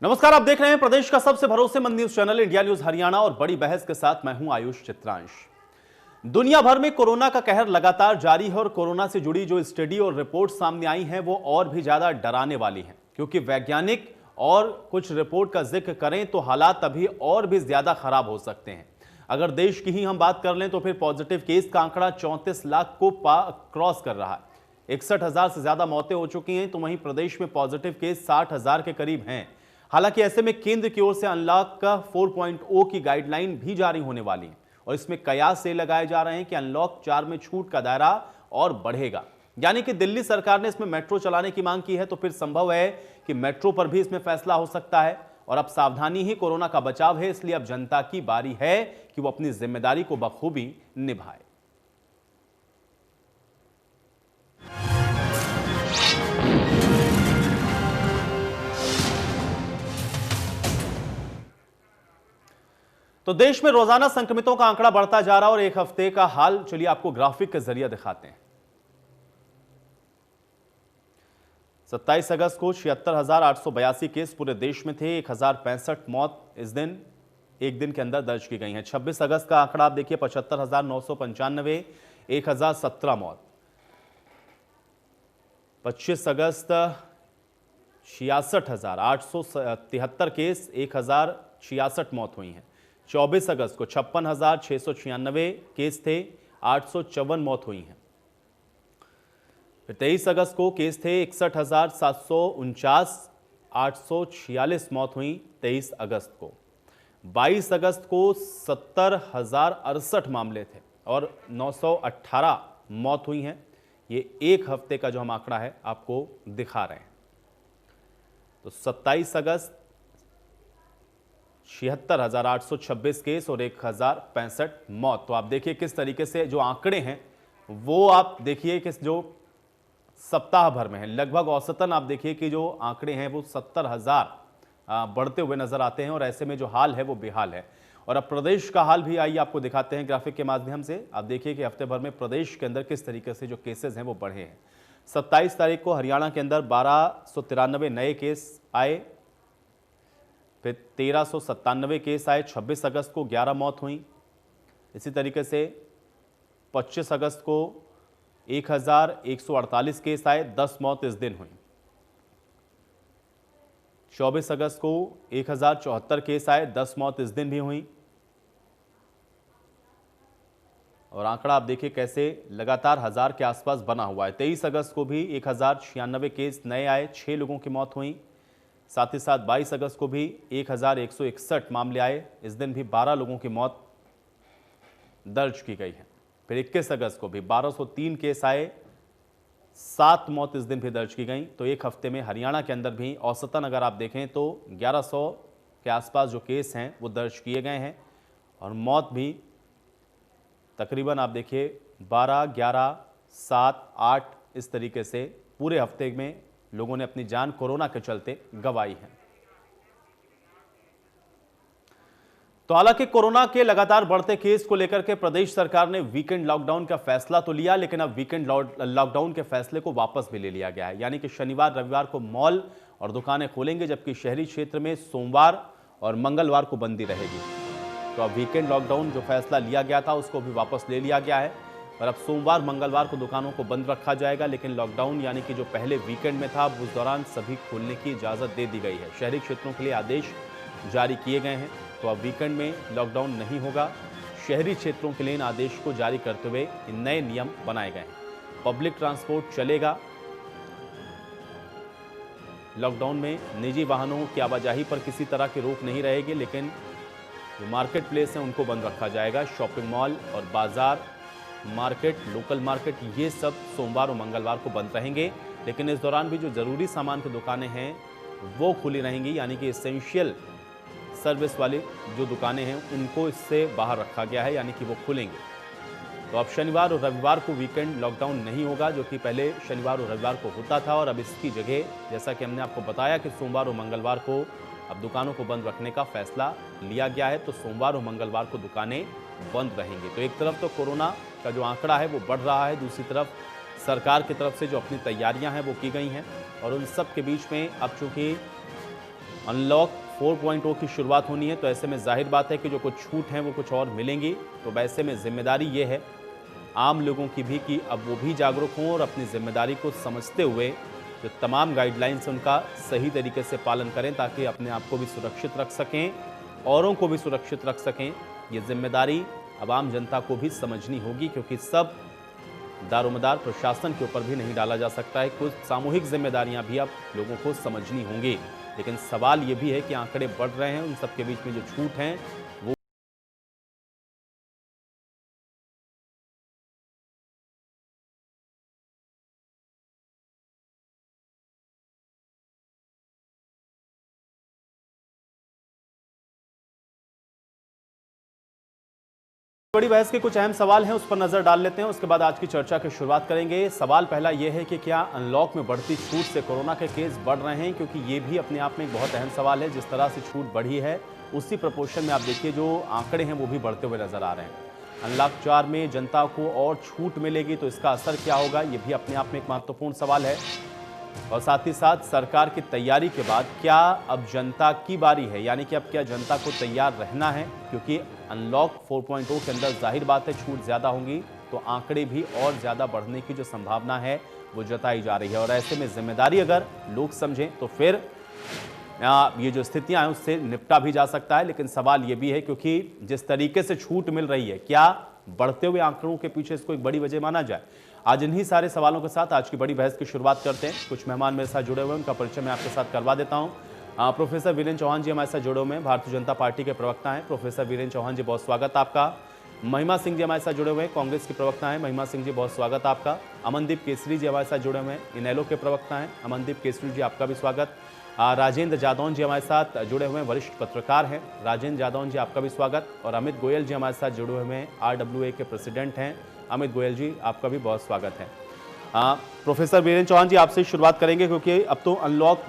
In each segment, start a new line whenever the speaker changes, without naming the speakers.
नमस्कार, आप देख रहे हैं प्रदेश का सबसे भरोसेमंद news channel India news Haryana और बड़ी बहस के साथ मैं हूं आयुष चित्रांश। दुनिया भर में कोरोना का कहर लगातार जारी है और कोरोना से जुड़ी जो स्टडी और रिपोर्ट सामने आई हैं वो और भी ज्यादा डराने वाली हैं, क्योंकि वैज्ञानिक और कुछ रिपोर्ट का जिक्र करें तो हालात अभी और भी ज्यादा खराब हो सकते हैं। अगर देश की ही हम बात कर लें तो फिर पॉजिटिव केस का आंकड़ा 34 लाख को क्रॉस कर रहा है। 61,000 से ज्यादा मौतें हो चुकी हैं, तो वहीं प्रदेश में पॉजिटिव केस 60,000 के करीब हैं। हालांकि ऐसे में केंद्र की ओर से अनलॉक का 4.0 की गाइडलाइन भी जारी होने वाली है और इसमें कयास ये लगाए जा रहे हैं कि अनलॉक 4 में छूट का दायरा और बढ़ेगा। यानी कि दिल्ली सरकार ने इसमें मेट्रो चलाने की मांग की है, तो फिर संभव है कि मेट्रो पर भी इसमें फैसला हो सकता है। और अब सावधानी ही कोरोना का बचाव है, इसलिए अब जनता की बारी है कि वो अपनी जिम्मेदारी को बखूबी निभाए। तो देश में रोजाना संक्रमितों का आंकड़ा बढ़ता जा रहा है और एक हफ्ते का हाल चलिए आपको ग्राफिक के जरिए दिखाते हैं। 27 अगस्त को 76,882 केस पूरे देश में थे। 1,065 मौत इस दिन एक दिन के अंदर दर्ज की गई हैं। 26 अगस्त का आंकड़ा आप देखिए 75,995, 1,017 मौत। 25 अगस्त 66,873 केस, 1,066 मौत हुई हैं। 24 अगस्त को 56,696 केस थे, 854 मौत हुई हैं। फिर 23 अगस्त को केस थे 61,749, 846 मौत हुई 23 अगस्त को। 22 अगस्त को 70,068 मामले थे और 918 मौत हुई हैं। ये एक हफ्ते का जो हम आंकड़ा है आपको दिखा रहे हैं। तो 27 अगस्त 76,826 केस और 1,065 मौत। तो आप देखिए किस तरीके से जो आंकड़े हैं वो आप देखिए कि जो सप्ताह भर में है, लगभग औसतन आप देखिए कि जो आंकड़े हैं वो 70,000 बढ़ते हुए नजर आते हैं और ऐसे में जो हाल है वो बेहाल है। और अब प्रदेश का हाल भी आइए आपको दिखाते हैं ग्राफिक के माध्यम से। आप देखिए कि हफ्ते भर में प्रदेश के अंदर किस तरीके से जो केसेस हैं वो बढ़े हैं। 27 तारीख को हरियाणा के अंदर 1,293 नए केस आए, फिर 1,397 केस आए। 26 अगस्त को 11 मौत हुई। इसी तरीके से 25 अगस्त को 1,148 केस आए, 10 मौत इस दिन हुई। 24 अगस्त को 1,074 केस आए, 10 मौत इस दिन भी हुई। और आंकड़ा आप देखिए कैसे लगातार 1000 के आसपास बना हुआ है। 23 अगस्त को भी 1,096 केस नए आए, 6 लोगों की मौत हुई। साथ ही साथ 22 अगस्त को भी 1,161 मामले आए, इस दिन भी 12 लोगों की मौत दर्ज की गई है। फिर 21 अगस्त को भी 1,203 केस आए, 7 मौत इस दिन भी दर्ज की गई। तो एक हफ्ते में हरियाणा के अंदर भी औसतन अगर आप देखें तो 1,100 के आसपास जो केस हैं वो दर्ज किए गए हैं और मौत भी तकरीबन आप देखिए 12, 11, 7, 8 इस तरीके से पूरे हफ्ते में लोगों ने अपनी जान कोरोना के चलते गंवाई है। तो हालांकि कोरोना के लगातार बढ़ते केस को लेकर के प्रदेश सरकार ने वीकेंड लॉकडाउन का फैसला तो लिया, लेकिन अब वीकेंड लॉकडाउन के फैसले को वापस भी ले लिया गया है। यानी कि शनिवार रविवार को मॉल और दुकानें खोलेंगे, जबकि शहरी क्षेत्र में सोमवार और मंगलवार को बंदी रहेगी। तो अब वीकेंड लॉकडाउन जो फैसला लिया गया था उसको भी वापस ले लिया गया है और अब सोमवार मंगलवार को दुकानों को बंद रखा जाएगा। लेकिन लॉकडाउन यानी कि जो पहले वीकेंड में था उस दौरान सभी खोलने की इजाज़त दे दी गई है। शहरी क्षेत्रों के लिए आदेश जारी किए गए हैं, तो अब वीकेंड में लॉकडाउन नहीं होगा। शहरी क्षेत्रों के लिए इन आदेश को जारी करते हुए नए नियम बनाए गए हैं। पब्लिक ट्रांसपोर्ट चलेगा। लॉकडाउन में निजी वाहनों की आवाजाही पर किसी तरह की रोक नहीं रहेगी, लेकिन जो मार्केट प्लेस हैं उनको बंद रखा जाएगा। शॉपिंग मॉल और बाजार, मार्केट, लोकल मार्केट, ये सब सोमवार और मंगलवार को बंद रहेंगे। लेकिन इस दौरान भी जो ज़रूरी सामान की दुकानें हैं वो खुली रहेंगी, यानी कि एसेंशियल सर्विस वाली जो दुकानें हैं उनको इससे बाहर रखा गया है, यानी कि वो खुलेंगे। तो अब शनिवार और रविवार को वीकेंड लॉकडाउन नहीं होगा, जो कि पहले शनिवार और रविवार को होता था। और अब इसकी जगह जैसा कि हमने आपको बताया कि सोमवार और मंगलवार को अब दुकानों को बंद रखने का फैसला लिया गया है। तो सोमवार और मंगलवार को दुकानें बंद रहेंगी। तो एक तरफ तो कोरोना का जो आंकड़ा है वो बढ़ रहा है, दूसरी तरफ सरकार की तरफ से जो अपनी तैयारियां हैं वो की गई हैं और उन सब के बीच में अब चूंकि अनलॉक 4.0 की शुरुआत होनी है, तो ऐसे में जाहिर बात है कि जो कुछ छूट हैं वो कुछ और मिलेंगी। तो वैसे में जिम्मेदारी ये है आम लोगों की भी कि अब वो भी जागरूक हों और अपनी जिम्मेदारी को समझते हुए जो तमाम गाइडलाइंस उनका सही तरीके से पालन करें, ताकि अपने आप को भी सुरक्षित रख सकें, औरों को भी सुरक्षित रख सकें। ये जिम्मेदारी अब आम जनता को भी समझनी होगी, क्योंकि सब दारोमदार प्रशासन के ऊपर भी नहीं डाला जा सकता है। कुछ सामूहिक जिम्मेदारियां भी अब लोगों को समझनी होंगी। लेकिन सवाल ये भी है कि आंकड़े बढ़ रहे हैं, उन सबके बीच में जो छूट हैं वो बड़ी बहस के कुछ अहम सवाल हैं, उस पर नजर डाल लेते हैं। उसके बाद आज की चर्चा की शुरुआत करेंगे। सवाल पहला यह है कि क्या अनलॉक में बढ़ती छूट से कोरोना के केस बढ़ रहे हैं, क्योंकि ये भी अपने आप में एक बहुत अहम सवाल है। जिस तरह से छूट बढ़ी है उसी प्रपोर्शन में आप देखिए जो आंकड़े हैं वो भी बढ़ते हुए नजर आ रहे हैं। अनलॉक 4 में जनता को और छूट मिलेगी तो इसका असर क्या होगा, ये भी अपने आप में एक महत्वपूर्ण सवाल है। और साथ ही साथ सरकार की तैयारी के बाद क्या अब जनता की बारी है, यानी कि अब क्या जनता को तैयार रहना है, क्योंकि अनलॉक 4.0 के अंदर जाहिर बात है छूट ज़्यादा होंगी तो आंकड़े भी और ज़्यादा बढ़ने की जो संभावना है वो जताई जा रही है। और ऐसे में जिम्मेदारी अगर लोग समझें तो फिर ये जो स्थितियां हैं उससे निपटा भी जा सकता है। लेकिन सवाल ये भी है, क्योंकि जिस तरीके से छूट मिल रही है, क्या बढ़ते हुए आंकड़ों के पीछे इसको एक बड़ी वजह माना जाए? आज इन्हीं सारे सवालों के साथ आज की बड़ी बहस की शुरुआत करते हैं। कुछ मेहमान मेरे साथ जुड़े हुए हैं, उनका परिचय मैं आपके साथ करवा देता हूं। प्रोफेसर वीरेंद्र चौहान जी हमारे साथ जुड़े हुए हैं, भारतीय जनता पार्टी के प्रवक्ता हैं। प्रोफेसर वीरेंद्र चौहान जी, बहुत स्वागत आपका। महिमा सिंह जी हमारे साथ जुड़े हुए हैं, कांग्रेस के प्रवक्ता हैं। महिमा सिंह जी, बहुत स्वागत आपका। अमनदीप केसरी जी हमारे साथ जुड़े हुए हैं, इनेलो के प्रवक्ता हैं। अमनदीप केसरी जी, आपका भी स्वागत। राजेंद्र जादौन जी हमारे साथ जुड़े हुए हैं, वरिष्ठ पत्रकार हैं। राजेंद्र जादौन जी, आपका भी स्वागत। और अमित गोयल जी हमारे साथ जुड़े हुए हैं, RWA के प्रेसिडेंट हैं। अमित गोयल जी, आपका भी बहुत स्वागत है। प्रोफेसर वीरेंद्र चौहान जी, आपसे शुरुआत करेंगे, क्योंकि अब तो अनलॉक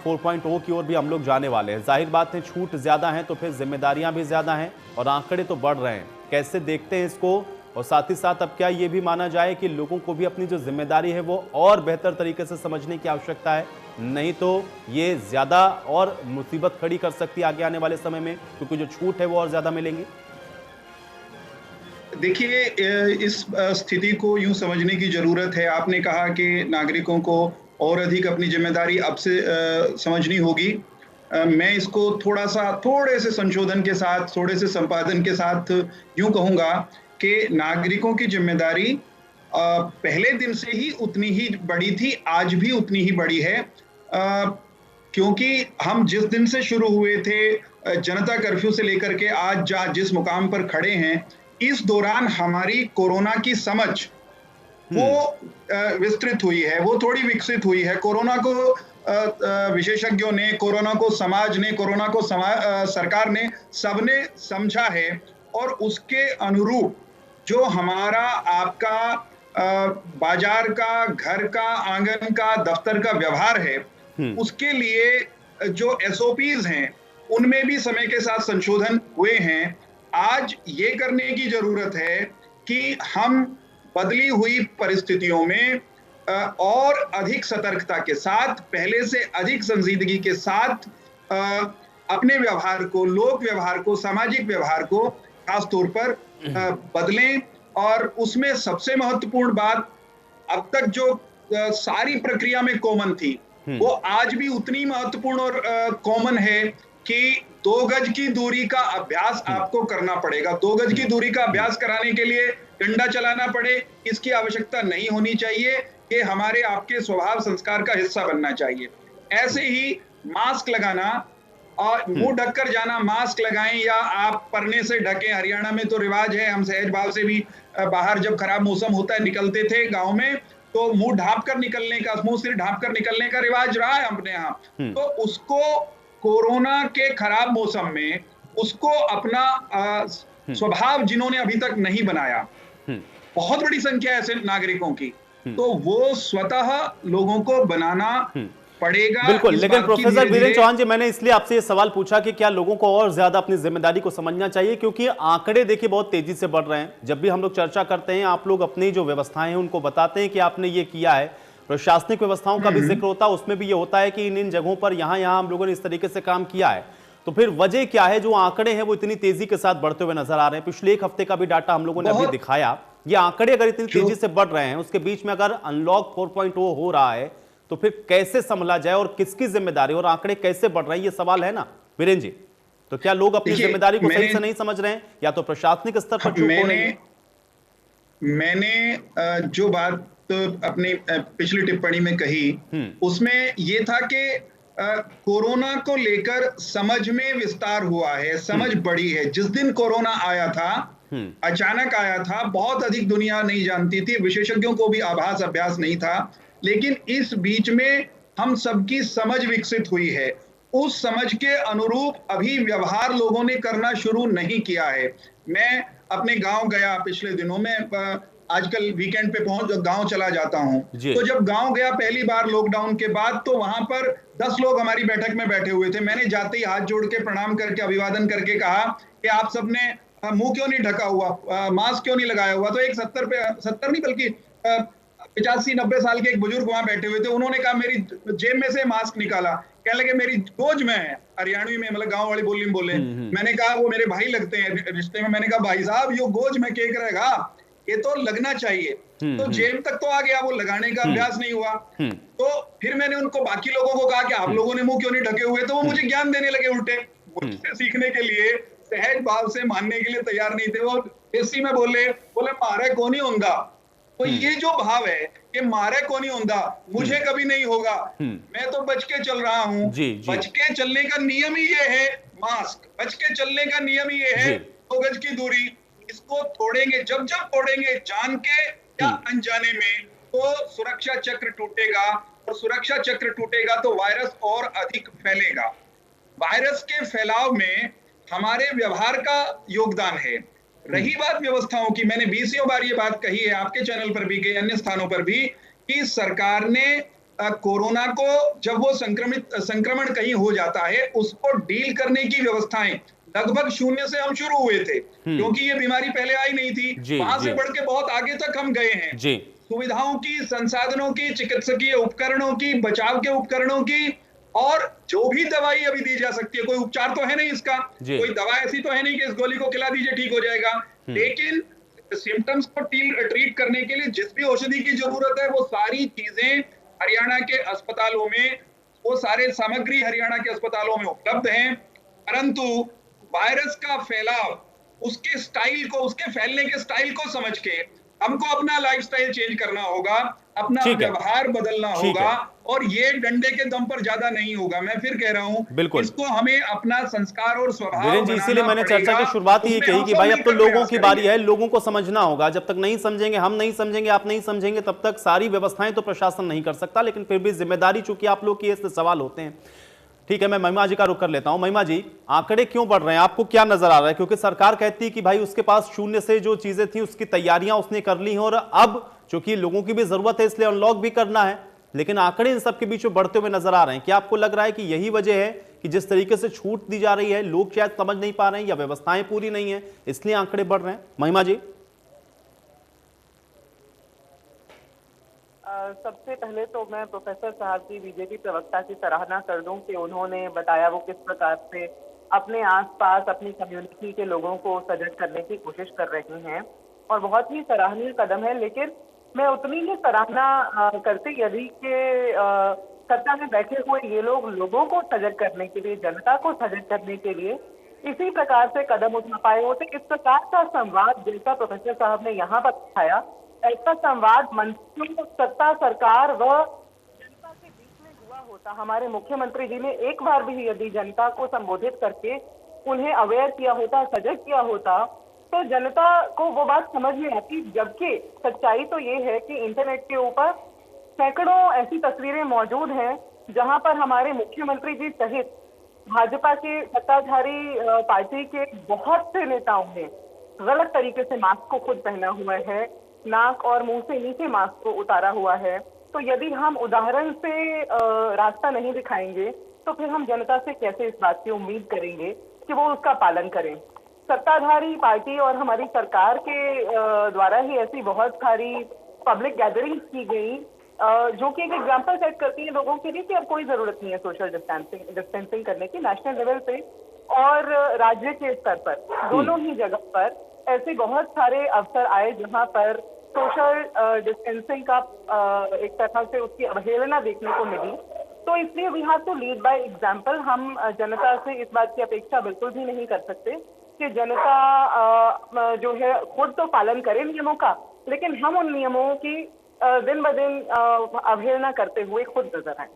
4.0 की ओर भी हम लोग जाने वाले हैं। जाहिर बात है छूट ज़्यादा हैं तो फिर जिम्मेदारियां भी ज़्यादा हैं और आंकड़े तो बढ़ रहे हैं। कैसे देखते हैं इसको? और साथ ही साथ अब क्या ये भी माना जाए कि लोगों को भी अपनी जो जिम्मेदारी है वो और बेहतर तरीके से समझने की आवश्यकता है, नहीं तो ये ज़्यादा और मुसीबत खड़ी कर सकती है आगे आने वाले समय में, क्योंकि जो छूट है वो और ज़्यादा मिलेंगी?
देखिए, इस स्थिति को यूं समझने की जरूरत है। आपने कहा कि नागरिकों को और अधिक अपनी जिम्मेदारी अब से समझनी होगी। मैं इसको थोड़े से संशोधन के साथ, थोड़े से संपादन के साथ यूं कहूंगा कि नागरिकों की जिम्मेदारी पहले दिन से ही उतनी ही बड़ी थी, आज भी उतनी ही बड़ी है। क्योंकि हम जिस दिन से शुरू हुए थे जनता कर्फ्यू से लेकर के आज जिस मुकाम पर खड़े हैं, इस दौरान हमारी कोरोना की समझ वो विस्तृत हुई है, वो थोड़ी विकसित हुई है। कोरोना को विशेषज्ञों ने, कोरोना को समाज ने, कोरोना को सरकार ने, सबने समझा है। और उसके अनुरूप जो हमारा आपका बाजार का, घर का, आंगन का, दफ्तर का व्यवहार है, उसके लिए जो SOPs हैं उनमें भी समय के साथ संशोधन हुए हैं। आज ये करने की जरूरत है कि हम बदली हुई परिस्थितियों में और अधिक सतर्कता के साथ, पहले से अधिक संजीदगी के साथ अपने व्यवहार को, लोक व्यवहार को, सामाजिक व्यवहार को खास तौर पर बदलें। और उसमें सबसे महत्वपूर्ण बात, अब तक जो सारी प्रक्रिया में कॉमन थी वो आज भी उतनी महत्वपूर्ण और कॉमन है कि 2 गज की दूरी का अभ्यास आपको करना पड़ेगा। 2 गज की दूरी का अभ्यास कराने के लिए डंडा चलाना पड़े, इसकी आवश्यकता नहीं होनी चाहिए। ये हमारे आपके स्वभाव संस्कार का हिस्सा बनना चाहिए। ऐसे ही मास्क लगाना और मुंह ढककर जाना, मास्क लगाएं या आप परने से ढकें। हरियाणा में तो रिवाज है, हम सहज भाव से भी बाहर जब खराब मौसम होता है निकलते थे गांव में, तो मुंह ढांप कर निकलने का, मुंह सिर ढांप कर निकलने का रिवाज रहा है अपने यहाँ। तो उसको कोरोना के खराब मौसम में उसको अपना स्वभाव जिन्होंने अभी तक नहीं बनाया, बहुत बड़ी संख्या है ऐसे नागरिकों की, तो वो स्वतः लोगों को बनाना पड़ेगा।
बिल्कुल, लेकिन प्रोफेसर वीरेंद्र चौहान जी, मैंने इसलिए आपसे ये सवाल पूछा कि क्या लोगों को और ज्यादा अपनी जिम्मेदारी को समझना चाहिए, क्योंकि आंकड़े देखिए बहुत तेजी से बढ़ रहे हैं। जब भी हम लोग चर्चा करते हैं आप लोग अपनी जो व्यवस्थाएं हैं उनको बताते हैं कि आपने ये किया है, प्रशासनिक व्यवस्थाओं का भी जिक्र होता है, उसमें भी ये होता है कि इन इन जगहों पर यहां यहां हम लोगों ने इस तरीके से काम किया है। तो फिर वजह क्या है जो आंकड़े हैं वो इतनी तेजी के साथ बढ़ते हुए नजर आ रहे हैं? पिछले एक हफ्ते का भी डाटा हम लोगों ने अभी दिखाया। ये आंकड़े अगर इतनी तेजी से बढ़ रहे हैं, उसके बीच में अगर अनलॉक 4.0 हो रहा है, तो फिर कैसे संभला जाए और किसकी जिम्मेदारी, और आंकड़े कैसे बढ़ रहे हैं, ये सवाल है ना वीरेंद्र जी। तो क्या लोग अपनी जिम्मेदारी को सही से नहीं समझ रहे हैं, या तो प्रशासनिक स्तर पर चूक हो रही है?
मैंने जो बात अपनी पिछली टिप्पणी में कही, उसमें ये था कि कोरोना को लेकर समझ में विस्तार हुआ है, समझ बढ़ी है। जिस दिन कोरोना आया था, अचानक आया था, बहुत अधिक दुनिया नहीं जानती थी, विशेषज्ञों को भी आभास अभ्यास नहीं था, लेकिन इस बीच में हम सबकी समझ विकसित हुई है। उस समझ के अनुरूप अभी व्यवहार लोगों ने करना शुरू नहीं किया है। मैं अपने गांव गया पिछले दिनों में, आजकल वीकेंड पे गांव चला जाता हूं। तो जब गांव गया पहली बार लॉकडाउन के बाद, तो वहां पर 10 लोग हमारी बैठक में बैठे हुए थे। मैंने जाते ही हाथ जोड़ के प्रणाम करके अभिवादन करके कहा कि आप सबने मुंह क्यों नहीं ढका हुआ, मास्क क्यों नहीं लगाया हुआ? तो एक 70 नहीं बल्कि 85-90 साल के एक बुजुर्ग वहां बैठे हुए थे। उन्होंने कहा, मेरी जेब में से मास्क निकाला, कहने लगे मेरी गोज में है, हरियाणवी में, मतलब गांव वाली बोली में बोले। मैंने कहा वो मेरे भाई लगते हैं रिश्ते में। मैंने कहा भाई साहब, यो गोज में केक रहेगा, ये तो लगना चाहिए। तो जेब तक तो आ गया, वो लगाने का अभ्यास नहीं हुआ। तो फिर मैंने उनको, बाकी लोगों को कहा कि आप लोगों ने मुंह क्यों नहीं ढके हुए? तो वो मुझे ज्ञान देने लगे उल्टे, मुझसे सीखने के लिए, सहज भाव से मानने के लिए तैयार नहीं थे। वो देसी में बोले मारे को नहीं होगा। तो ये जो भाव है कि मारे को नहीं होगा, मुझे कभी नहीं होगा, मैं तो बच के चल रहा हूं। बच के चलने का नियम ही ये है, मास्क। बच के चलने का नियम ही ये है 2 गज की दूरी। इसको तोड़ेंगे, जब तोड़ेंगे, जान के या अनजाने में, तो सुरक्षा चक्र टूटेगा, और सुरक्षा चक्र टूटेगा तो वायरस और अधिक फैलेगा। वायरस के फैलाव में हमारे व्यवहार का योगदान है। रही बात व्यवस्थाओं की, मैंने 20 बार ये बात कही है आपके चैनल पर भी, कई अन्य स्थानों पर भी, कि सरकार ने कोरोना को, जब वो संक्रमण कहीं हो जाता है, उसको डील करने की व्यवस्थाएं लगभग शून्य से हम शुरू हुए थे, क्योंकि ये बीमारी पहले आई नहीं थी। वहां से बढ़ के बहुत आगे तक हम गए हैं। सुविधाओं की, संसाधनों की, चिकित्सकीय उपकरणों की, बचाव के उपकरणों की, और जो भी दवाई अभी दी जा सकती है, कोई उपचार तो है नहीं इसका, कोई दवा ऐसी तो है नहीं कि इस गोली को खिला दीजिए ठीक हो जाएगा, लेकिन सिम्टम्स को ट्रीट करने के लिए जिस भी औषधि की जरूरत है, वो सारी चीजें हरियाणा के अस्पतालों में, वो सारे सामग्री हरियाणा के अस्पतालों में उपलब्ध हैं। परंतु वायरस का फैलाव, उसके स्टाइल को, उसके फैलने के स्टाइल को समझ के हमको अपना लाइफस्टाइल चेंज करना होगा, अपना व्यवहार बदलना होगा, और ये डंडे के दम पर ज्यादा नहीं होगा। मैं फिर कह रहा हूं, इसको हमें अपना संस्कार और स्वभाव बनाना पड़ेगा। इसीलिए मैंने चर्चा की शुरुआत ही कही कि भाई अब तो लोगों की बारी है, लोगों को समझना होगा। जब तक नहीं समझेंगे, हम नहीं समझेंगे, आप नहीं समझेंगे, तब तक सारी व्यवस्थाएं तो प्रशासन नहीं कर सकता। लेकिन फिर भी जिम्मेदारी चूंकि आप लोग की, इससे सवाल होते हैं। ठीक है, मैं महिमा जी का रुख कर लेता हूं। महिमा जी, आंकड़े क्यों बढ़ रहे हैं, आपको क्या नजर आ रहा है? क्योंकि सरकार कहती है कि भाई उसके पास शून्य से जो चीजें थी उसकी तैयारियां उसने कर ली हैं, और अब चूंकि लोगों की भी जरूरत है इसलिए अनलॉक भी करना है, लेकिन आंकड़े इन सब के बीच में बढ़ते हुए नजर आ रहे हैं। क्या आपको लग रहा है कि यही वजह है कि जिस तरीके से छूट दी जा रही है, लोग शायद समझ नहीं पा रहे हैं, या व्यवस्थाएं पूरी नहीं है इसलिए आंकड़े बढ़ रहे हैं? महिमा जी।
सबसे पहले तो मैं प्रोफेसर साहब की, बीजेपी प्रवक्ता की सराहना कर दूं कि उन्होंने बताया वो किस प्रकार से अपने आसपास, अपनी कम्युनिटी के लोगों को सजग करने की कोशिश कर रहे हैं, और बहुत ही सराहनीय कदम है। लेकिन मैं उतनी ही सराहना करती यदि कि सत्ता में बैठे हुए ये लोग लोगों को सजग करने के लिए, जनता को सजग करने के लिए इसी प्रकार से कदम उठा पाए होते। इस प्रकार का संवाद जैसा प्रोफेसर साहब ने यहाँ पर दिखाया, ऐसा संवाद मंत्रियों, सत्ता, सरकार व जनता के बीच में हुआ होता। हमारे मुख्यमंत्री जी ने एक बार भी यदि जनता को संबोधित करके उन्हें अवेयर किया होता, सजग किया होता, तो जनता को वो बात समझ में आती। जबकि सच्चाई तो ये है कि इंटरनेट के ऊपर सैकड़ों ऐसी तस्वीरें मौजूद हैं जहां पर हमारे मुख्यमंत्री जी सहित भाजपा के सत्ताधारी पार्टी के बहुत से नेताओं ने गलत तरीके से मास्क को खुद पहना हुआ है, नाक और मुंह से नीचे मास्क को उतारा हुआ है। तो यदि हम उदाहरण से रास्ता नहीं दिखाएंगे, तो फिर हम जनता से कैसे इस बात की उम्मीद करेंगे कि वो उसका पालन करें? सत्ताधारी पार्टी और हमारी सरकार के द्वारा ही ऐसी बहुत सारी पब्लिक गैदरिंग्स की गई जो कि एक एग्जाम्पल सेट करती है लोगों के लिए कि अब कोई जरूरत नहीं है सोशल डिस्टेंसिंग करने की नेशनल लेवल पे और राज्य के स्तर पर, दोनों ही जगह पर ऐसे बहुत सारे अवसर आए जहां पर सोशल डिस्टेंसिंग का एक तरह से उसकी अवहेलना देखने को मिली। तो इसलिए we have to lead by example. हम जनता से इस बात की अपेक्षा बिल्कुल भी नहीं कर सकते कि जनता जो है खुद तो पालन करे नियमों का, लेकिन हम उन नियमों की दिन ब दिन अवहेलना करते हुए खुद नजर आए।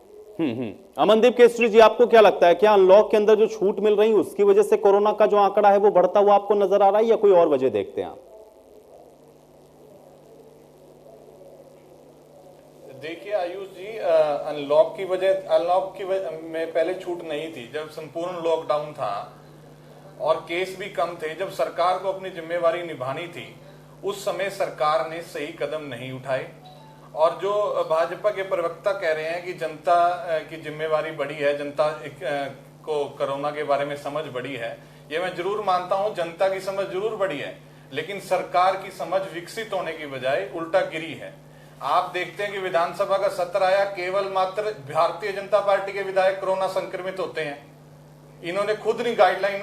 अमनदीप केसरी जी, आपको क्या लगता है, क्या अनलॉक के अंदर जो छूट मिल रही है उसकी वजह से कोरोना का जो आंकड़ा है वो बढ़ता हुआ आपको नजर आ रहा है, या कोई और वजह देखते हैं आप?
देखिए आयुष जी, अनलॉक की वजह में पहले छूट नहीं थी। जब संपूर्ण लॉकडाउन था और केस भी कम थे, जब सरकार को अपनी जिम्मेवारी निभानी थी, उस समय सरकार ने सही कदम नहीं उठाए। और जो भाजपा के प्रवक्ता कह रहे हैं कि जनता की जिम्मेवारी बड़ी है, जनता को कोरोना के बारे में समझ बड़ी है, ये मैं जरूर मानता हूं, जनता की समझ जरूर बड़ी है, लेकिन सरकार की समझ विकसित होने की बजाय उल्टा गिरी है। आप देखते हैं कि विधानसभा का सत्र आया, केवल मात्र भारतीय जनता पार्टी के विधायक कोरोना संक्रमित होते हैं। इन्होंने खुद नहीं गाइडलाइन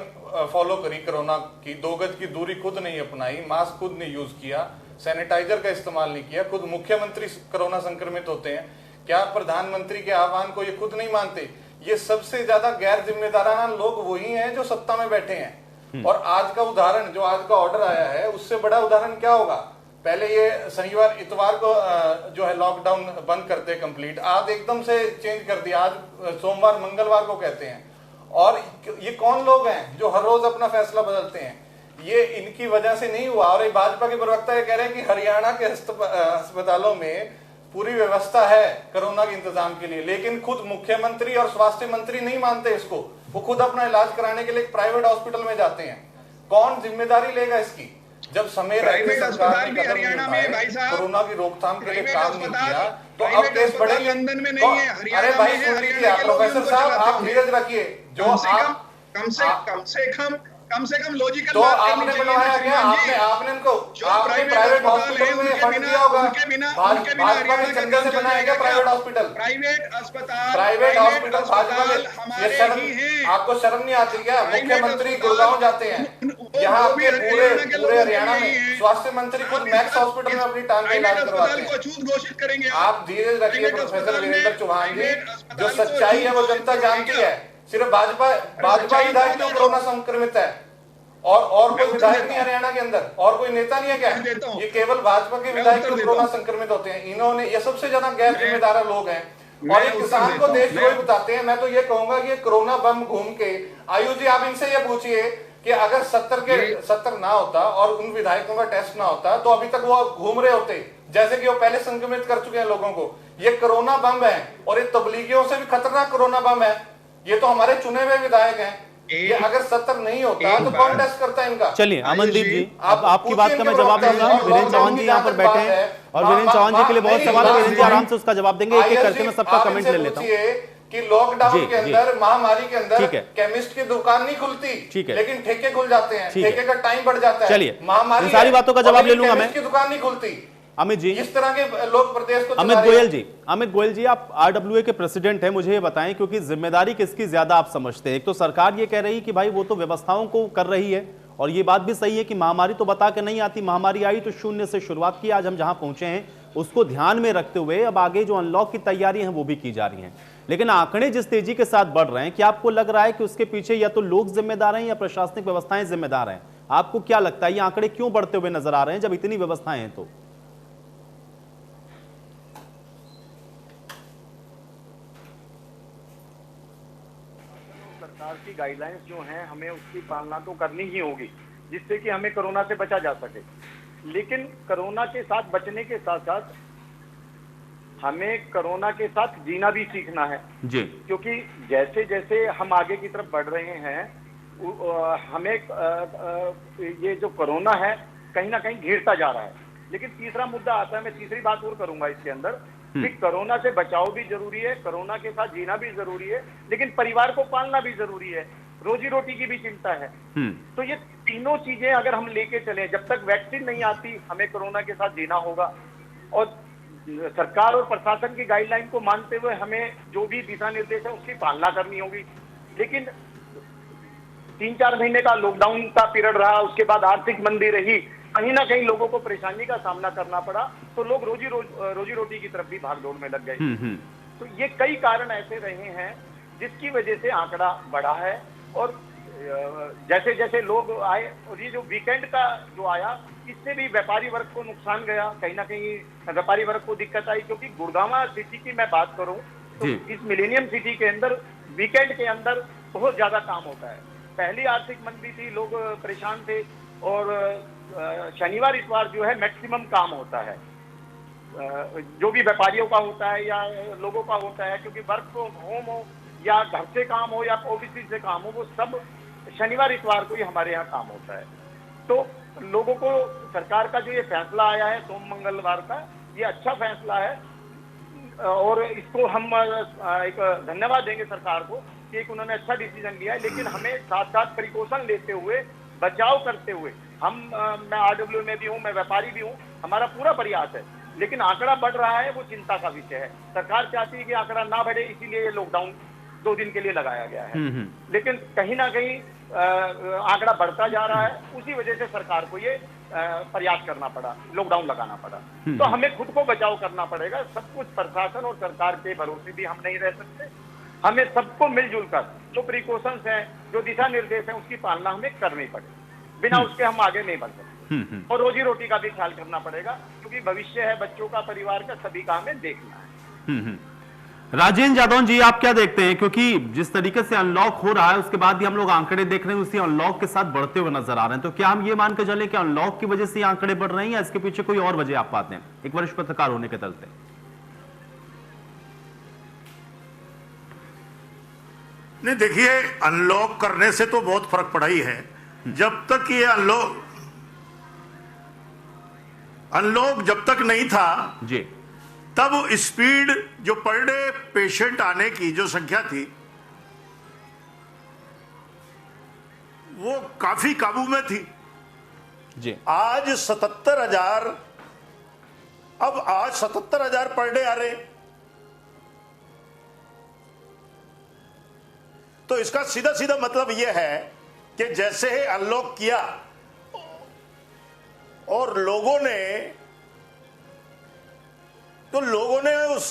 फॉलो करी कोरोना की, 2 गज की दूरी खुद नहीं अपनाई, मास्क खुद नहीं यूज किया, सैनिटाइजर का इस्तेमाल नहीं किया। खुद मुख्यमंत्री कोरोना संक्रमित होते हैं, क्या प्रधानमंत्री के आह्वान को ये खुद नहीं मानते? ये सबसे ज्यादा गैर जिम्मेदाराना लोग वही हैं जो सत्ता में बैठे हैं। और आज का उदाहरण, जो आज का ऑर्डर आया है, उससे बड़ा उदाहरण क्या होगा? पहले ये शनिवार इतवार को जो है लॉकडाउन बंद करते कंप्लीट, आज एकदम से चेंज कर दिया, आज सोमवार मंगलवार को कहते हैं। और ये कौन लोग हैं जो हर रोज अपना फैसला बदलते हैं? ये इनकी वजह से नहीं हुआ। और भाजपा के प्रवक्ता ये कह रहे हैं कि हरियाणा के अस्पतालों में पूरी व्यवस्था है कोरोना के इंतजाम के लिए, लेकिन खुद मुख्यमंत्री और स्वास्थ्य मंत्री नहीं मानते इसको। वो खुद अपना इलाज कराने के लिए प्राइवेट हॉस्पिटल में जाते हैं। कौन जिम्मेदारी लेगा इसकी? जब समय
प्राइवेट अस्पताल भी हरियाणा में भाई साहब
कोरोना की रोकथाम के लिए काम नहीं किया, तो अब
प्राइवेट
केस बढ़ेंगे।
लंदन में नहीं है,
अरे
हरियाणा
भाई
में है,
सुन
हरियाणा
लीजिए,
के लोग
प्रोफेसर
उनको
साहब
चलाते
आप
होंगे।
धीरज रखिए। जो
कम से कम लॉजिकल
तो
बात
आपने
करनी
बनवाया
चाहिए
क्या?
ना,
आपने इनको
जो
आपने प्राइवेट हॉस्पिटल में फंड दिया होगा, भाजपा के चंदे से बनाया गया प्राइवेट हॉस्पिटल।
प्राइवेट अस्पताल
भाजपा में
हमारे
ये शर्म,
ही हैं।
आपको शर्म नहीं आती क्या? मुख्यमंत्री गुड़गांव जाते हैं, यहाँ आपके पूरे हरियाणा में स्वास्थ्य मंत्री खुद मैक्स हॉस्पिटल में अपनी टांग का इलाज करवाते हैं।
अछूत घोषित करेंगे
आप धीरे रखिए प्रोफेसर वीरेंद्र चौहान जी, जो सच्चाई है वो जनता जानती है। सिर्फ भाजपा विधायक क्यों कोरोना संक्रमित है, और कोई विधायक नहीं हरियाणा के अंदर, और कोई नेता नहीं है क्या? ये केवल भाजपा के विधायक जो कोरोना संक्रमित होते हैं। इन्होंने, ये सबसे ज्यादा गैर जिम्मेदार लोग हैं, और ये किसान को देशद्रोही बताते हैं। मैं तो ये कहूंगा कि ये कोरोना बम घूम के, आयुष जी आप इनसे ये पूछिए कि अगर 70 ना होता और उन विधायकों का टेस्ट ना होता, तो अभी तक वो घूम रहे होते, जैसे कि वो पहले संक्रमित कर चुके हैं लोगों को। ये कोरोना बम है, और ये तबलीगियों से भी खतरनाक कोरोना बम है। ये तो हमारे चुने हुए विधायक हैं। ये अगर 70 नहीं होता तो कौन टेस्ट करता है इनका?
चलिए अमनदीप जी, अब आपकी बात का मैं जवाब दूंगा। वीरेंद्र चौहान जी यहाँ पर बैठे हैं, और वीरेंद्र चौहान जी के लिए बहुत सवाल है, वीरेंद्र जी आराम से उसका जवाब देंगे। एक एक करके मैं सबका कमेंट ले लेता हूँ
कि लॉकडाउन के अंदर, महामारी के अंदर केमिस्ट की दुकान नहीं खुलती,
ठीक है,
लेकिन ठेके खुल जाते हैं, ठेके का टाइम बढ़ जाता है।
चलिए,
महामारी
सारी बातों का जवाब ले लूंगा मैं।
की दुकान नहीं खुलती।
अमित जी,
इस तरह के लोग प्रदेश को
अमित गोयल जी, आप आरडब्ल्यूए के प्रेसिडेंट हैं, मुझे ये बताएं, क्योंकि जिम्मेदारी किसकी ज्यादा आप समझते हैं? एक तो सरकार ये कह रही है कि भाई वो तो व्यवस्थाओं को कर रही है, और ये बात भी सही है कि महामारी तो बता के नहीं आती, महामारी आई तो शून्य से शुरुआत की, आज हम जहां पहुंचे हैं उसको ध्यान में रखते हुए अब आगे जो अनलॉक की तैयारी है वो भी की जा रही है। लेकिन आंकड़े जिस तेजी के साथ बढ़ रहे हैं, क्या आपको लग रहा है कि उसके पीछे या तो लोग जिम्मेदार हैं या प्रशासनिक व्यवस्थाएं जिम्मेदार हैं? आपको क्या लगता है ये आंकड़े क्यों बढ़ते हुए नजर आ रहे हैं जब इतनी व्यवस्थाएं हैं? तो
सरकार की गाइडलाइंस जो हैं, हमें उसकी पालना तो करनी ही होगी, जिससे कि हमें कोरोना से बचा जा सके। लेकिन कोरोना के साथ बचने के साथ साथ हमें कोरोना के साथ जीना भी सीखना है
जी,
क्योंकि जैसे जैसे हम आगे की तरफ बढ़ रहे हैं, हमें ये जो कोरोना है कहीं ना कहीं घिरता जा रहा है। लेकिन तीसरा मुद्दा आता है, मैं तीसरी बात और करूंगा इसके अंदर, कि कोरोना से बचाव भी जरूरी है, कोरोना के साथ जीना भी जरूरी है, लेकिन परिवार को पालना भी जरूरी है, रोजी रोटी की भी चिंता है। तो ये तीनों चीजें अगर हम लेके चले, जब तक वैक्सीन नहीं आती हमें कोरोना के साथ जीना होगा। और सरकार और प्रशासन की गाइडलाइन को मानते हुए हमें जो भी दिशा निर्देश है उसकी पालना करनी होगी। लेकिन 3-4 महीने का लॉकडाउन का पीरियड रहा, उसके बाद आर्थिक मंदी रही, कहीं ना कहीं लोगों को परेशानी का सामना करना पड़ा, तो लोग रोजी रोटी की तरफ भी भागदौड़ में लग गए। तो ये कई कारण ऐसे रहे हैं जिसकी वजह से आंकड़ा बढ़ा है। और जैसे जैसे लोग आए और ये जो वीकेंड का जो आया, इससे भी व्यापारी वर्ग को नुकसान गया, कहीं ना कहीं व्यापारी वर्ग को दिक्कत आई। क्योंकि गुड़गांव सिटी की मैं बात करूं तो इस मिलेनियम सिटी के अंदर वीकेंड के अंदर बहुत ज्यादा काम होता है। पहली आर्थिक मंदी थी, लोग परेशान थे, और शनिवार इतवार जो है मैक्सिमम काम होता है, जो भी व्यापारियों का होता है या लोगों का होता है। क्योंकि वर्क फ्रॉम होम हो या घर से काम हो या ऑफिस से काम हो, वो सब शनिवार इतवार को ही हमारे यहाँ काम होता है। तो लोगों को सरकार का जो ये फैसला आया है सोम मंगलवार का, ये अच्छा फैसला है, और इसको हम एक धन्यवाद देंगे सरकार को कि एक उन्होंने अच्छा डिसीजन लिया है। लेकिन हमें साथ साथ प्रिकॉशन लेते हुए, बचाव करते हुए, मैं आरडब्ल्यू में भी हूँ, मैं व्यापारी भी हूँ, हमारा पूरा प्रयास है। लेकिन आंकड़ा बढ़ रहा है, वो चिंता का विषय है। सरकार चाहती है कि आंकड़ा ना बढ़े, इसीलिए ये लॉकडाउन 2 दिन के लिए लगाया गया है। लेकिन कहीं ना कहीं आंकड़ा बढ़ता जा रहा है, उसी वजह से सरकार को ये प्रयास करना पड़ा, लॉकडाउन लगाना पड़ा। तो हमें खुद को बचाव करना पड़ेगा। सब कुछ प्रशासन और सरकार के भरोसे भी हम नहीं रह सकते। हमें सबको मिलजुल कर जो प्रिकॉशंस हैं, जो दिशा निर्देश हैं, उसकी पालना हमें करनी पड़ेगी। बिना उसके हम आगे नहीं बढ़ सकते। और रोजी रोटी का भी ख्याल करना पड़ेगा, क्योंकि भविष्य है बच्चों का, परिवार का, सभी का हमें देखना है।
राजेंद्र जादौन जी, आप क्या देखते हैं? क्योंकि जिस तरीके से अनलॉक हो रहा है, उसके बाद भी हम लोग आंकड़े देख रहे हैं उसी अनलॉक के साथ बढ़ते हुए नजर आ रहे हैं। तो क्या हम ये मान के चले कि अनलॉक की वजह से आंकड़े बढ़ रहे हैं, या इसके पीछे कोई और वजह आप पाते हैं, एक वरिष्ठ पत्रकार होने के चलते?
नहीं, देखिए, अनलॉक करने से तो बहुत फर्क पड़ा ही है। जब तक ये अनलॉक जब तक नहीं था
जी,
तब स्पीड जो पर डे पेशेंट आने की जो संख्या थी वो काफी काबू में थी
जी।
आज 77,000, अब आज 77,000 पर डे आ रहे। तो इसका सीधा सीधा मतलब यह है कि जैसे ही अनलॉक किया और लोगों ने उस